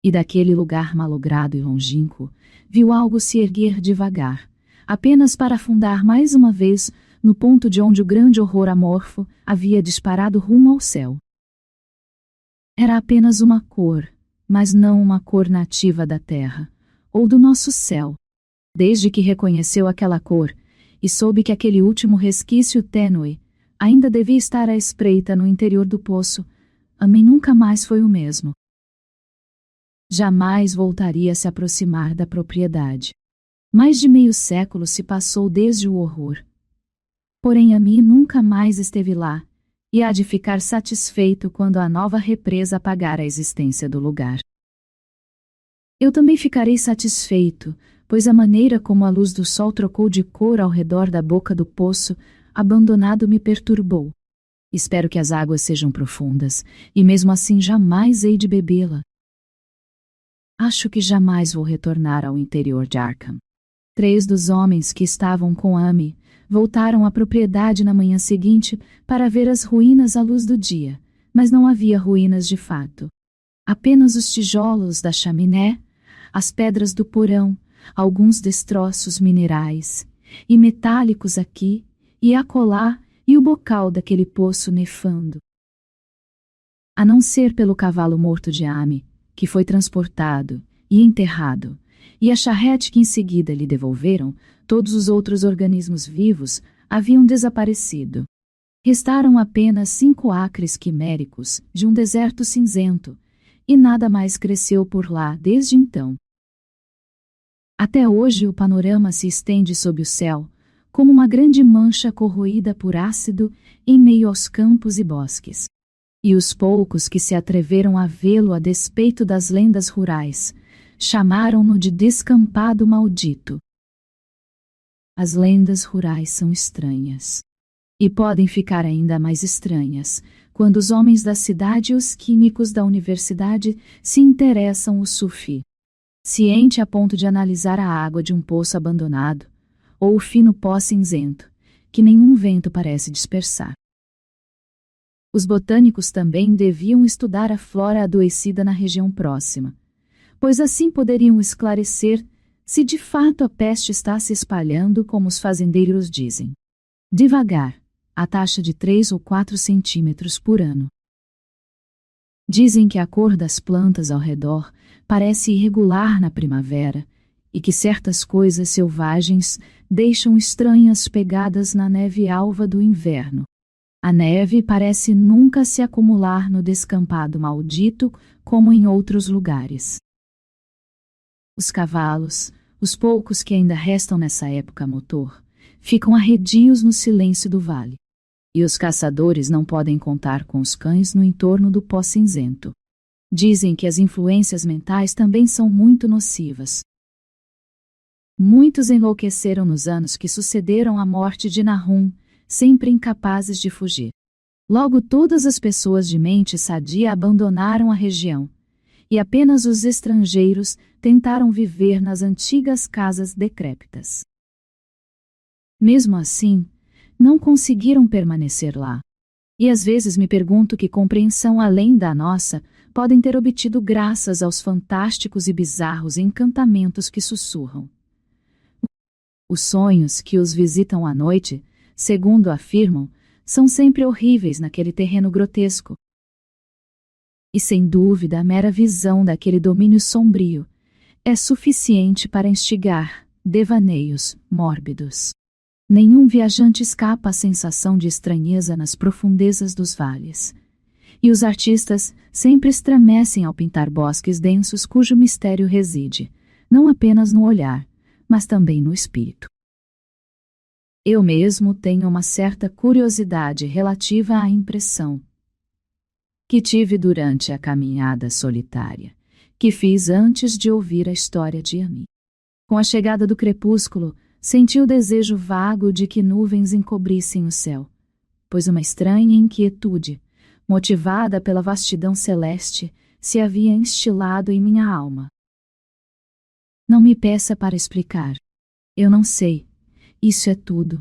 E daquele lugar malogrado e longínquo, viu algo se erguer devagar, apenas para afundar mais uma vez no ponto de onde o grande horror amorfo havia disparado rumo ao céu. Era apenas uma cor, mas não uma cor nativa da terra, ou do nosso céu. Desde que reconheceu aquela cor, e soube que aquele último resquício tênue ainda devia estar à espreita no interior do poço, Amy nunca mais foi o mesmo. Jamais voltaria a se aproximar da propriedade. Mais de meio século se passou desde o horror. Porém Amy nunca mais esteve lá, e há de ficar satisfeito quando a nova represa apagar a existência do lugar. Eu também ficarei satisfeito, pois a maneira como a luz do sol trocou de cor ao redor da boca do poço, abandonado, me perturbou. Espero que as águas sejam profundas, e mesmo assim jamais hei de bebê-la. Acho que jamais vou retornar ao interior de Arkham. 3 dos homens que estavam com Amy voltaram à propriedade na manhã seguinte para ver as ruínas à luz do dia, mas não havia ruínas de fato. Apenas os tijolos da chaminé, as pedras do porão, alguns destroços minerais e metálicos aqui e acolá e o bocal daquele poço nefando. A não ser pelo cavalo morto de Amy, que foi transportado e enterrado, e a charrete que em seguida lhe devolveram, todos os outros organismos vivos haviam desaparecido. Restaram apenas 5 acres quiméricos de um deserto cinzento, e nada mais cresceu por lá desde então. Até hoje o panorama se estende sob o céu, como uma grande mancha corroída por ácido em meio aos campos e bosques. E os poucos que se atreveram a vê-lo a despeito das lendas rurais, chamaram-no de descampado maldito. As lendas rurais são estranhas. E podem ficar ainda mais estranhas quando os homens da cidade e os químicos da universidade se interessam o Sufi. Ciente a ponto de analisar a água de um poço abandonado, ou o fino pó cinzento, que nenhum vento parece dispersar. Os botânicos também deviam estudar a flora adoecida na região próxima, pois assim poderiam esclarecer se de fato a peste está se espalhando como os fazendeiros dizem. Devagar, a taxa de 3 ou 4 centímetros por ano. Dizem que a cor das plantas ao redor parece irregular na primavera e que certas coisas selvagens deixam estranhas pegadas na neve alva do inverno. A neve parece nunca se acumular no descampado maldito como em outros lugares. Os cavalos, os poucos que ainda restam nessa época a motor, ficam arredios no silêncio do vale. E os caçadores não podem contar com os cães no entorno do pó cinzento. Dizem que as influências mentais também são muito nocivas. Muitos enlouqueceram nos anos que sucederam à morte de Nahum, sempre incapazes de fugir. Logo todas as pessoas de mente sadia abandonaram a região, e apenas os estrangeiros tentaram viver nas antigas casas decrépitas. Mesmo assim, não conseguiram permanecer lá. E às vezes me pergunto que compreensão além da nossa podem ter obtido graças aos fantásticos e bizarros encantamentos que sussurram. Os sonhos que os visitam à noite, segundo afirmam, são sempre horríveis naquele terreno grotesco. E sem dúvida a mera visão daquele domínio sombrio é suficiente para instigar devaneios mórbidos. Nenhum viajante escapa à sensação de estranheza nas profundezas dos vales. E os artistas sempre estremecem ao pintar bosques densos cujo mistério reside, não apenas no olhar, mas também no espírito. Eu mesmo tenho uma certa curiosidade relativa à impressão que tive durante a caminhada solitária, que fiz antes de ouvir a história de Ami. Com a chegada do crepúsculo, senti o desejo vago de que nuvens encobrissem o céu, pois uma estranha inquietude, motivada pela vastidão celeste, se havia instilado em minha alma. Não me peça para explicar. Eu não sei. Isso é tudo.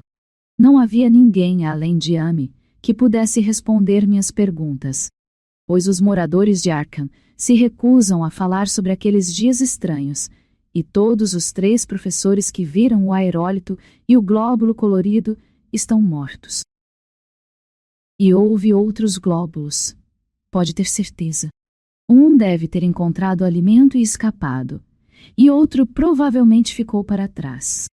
Não havia ninguém além de Ami que pudesse responder minhas perguntas, pois os moradores de Arkham se recusam a falar sobre aqueles dias estranhos, e todos os 3 professores que viram o aerólito e o glóbulo colorido estão mortos. E houve outros glóbulos, pode ter certeza. Um deve ter encontrado alimento e escapado, e outro provavelmente ficou para trás.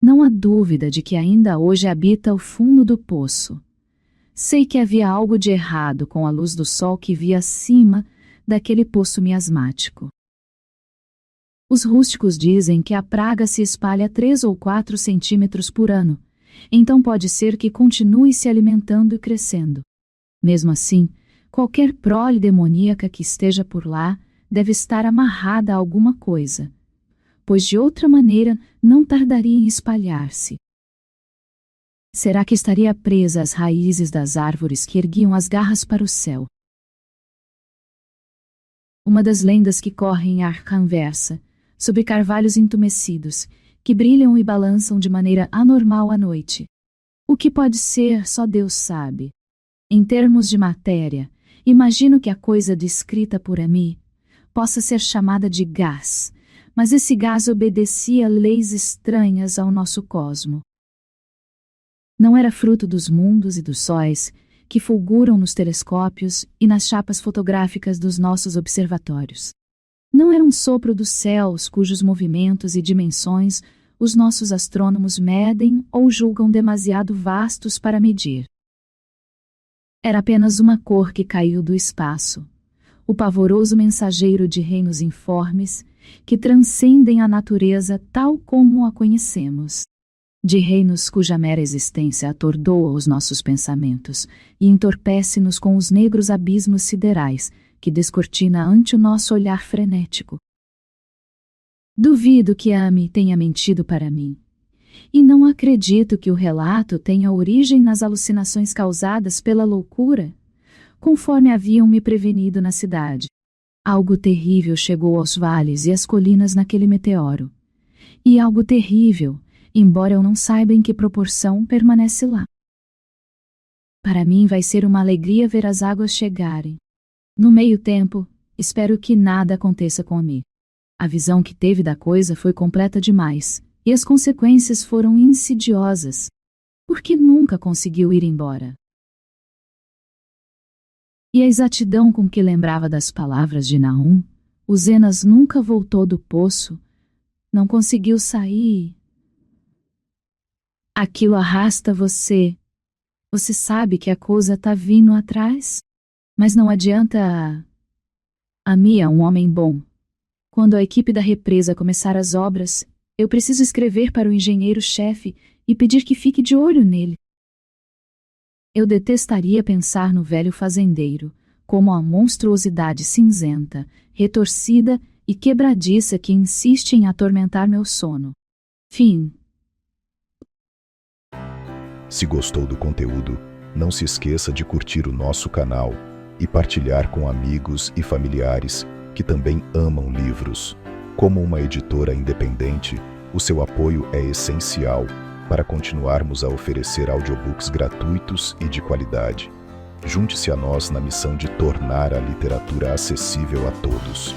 Não há dúvida de que ainda hoje habita o fundo do poço. Sei que havia algo de errado com a luz do sol que via acima daquele poço miasmático. Os rústicos dizem que a praga se espalha 3 ou 4 centímetros por ano, então pode ser que continue se alimentando e crescendo. Mesmo assim, qualquer prole demoníaca que esteja por lá deve estar amarrada a alguma coisa, pois de outra maneira não tardaria em espalhar-se. Será que estaria presa às raízes das árvores que erguiam as garras para o céu? Uma das lendas que correm em Arkham versa sobre carvalhos entumecidos, que brilham e balançam de maneira anormal à noite. O que pode ser, só Deus sabe. Em termos de matéria, imagino que a coisa descrita por Ami possa ser chamada de gás, mas esse gás obedecia leis estranhas ao nosso cosmo. Não era fruto dos mundos e dos sóis que fulguram nos telescópios e nas chapas fotográficas dos nossos observatórios. Não era um sopro dos céus cujos movimentos e dimensões os nossos astrônomos medem ou julgam demasiado vastos para medir. Era apenas uma cor que caiu do espaço, o pavoroso mensageiro de reinos informes que transcendem a natureza tal como a conhecemos, de reinos cuja mera existência atordoa os nossos pensamentos e entorpece-nos com os negros abismos siderais que descortina ante o nosso olhar frenético. Duvido que Ame tenha mentido para mim, e não acredito que o relato tenha origem nas alucinações causadas pela loucura, conforme haviam me prevenido na cidade. Algo terrível chegou aos vales e às colinas naquele meteoro, e algo terrível, embora eu não saiba em que proporção, permanece lá. Para mim vai ser uma alegria ver as águas chegarem. No meio tempo, espero que nada aconteça com Ame. A visão que teve da coisa foi completa demais, e as consequências foram insidiosas. Por que nunca conseguiu ir embora? E a exatidão com que lembrava das palavras de Nahum, o Zenas nunca voltou do poço, não conseguiu sair. Aquilo arrasta você. Você sabe que a coisa tá vindo atrás? Mas não adianta. Ame é um homem bom. Quando a equipe da represa começar as obras, eu preciso escrever para o engenheiro-chefe e pedir que fique de olho nele. Eu detestaria pensar no velho fazendeiro como a monstruosidade cinzenta, retorcida e quebradiça que insiste em atormentar meu sono. Fim. Se gostou do conteúdo, não se esqueça de curtir o nosso canal e partilhar com amigos e familiares que também amam livros. Como uma editora independente, o seu apoio é essencial para continuarmos a oferecer audiobooks gratuitos e de qualidade. Junte-se a nós na missão de tornar a literatura acessível a todos.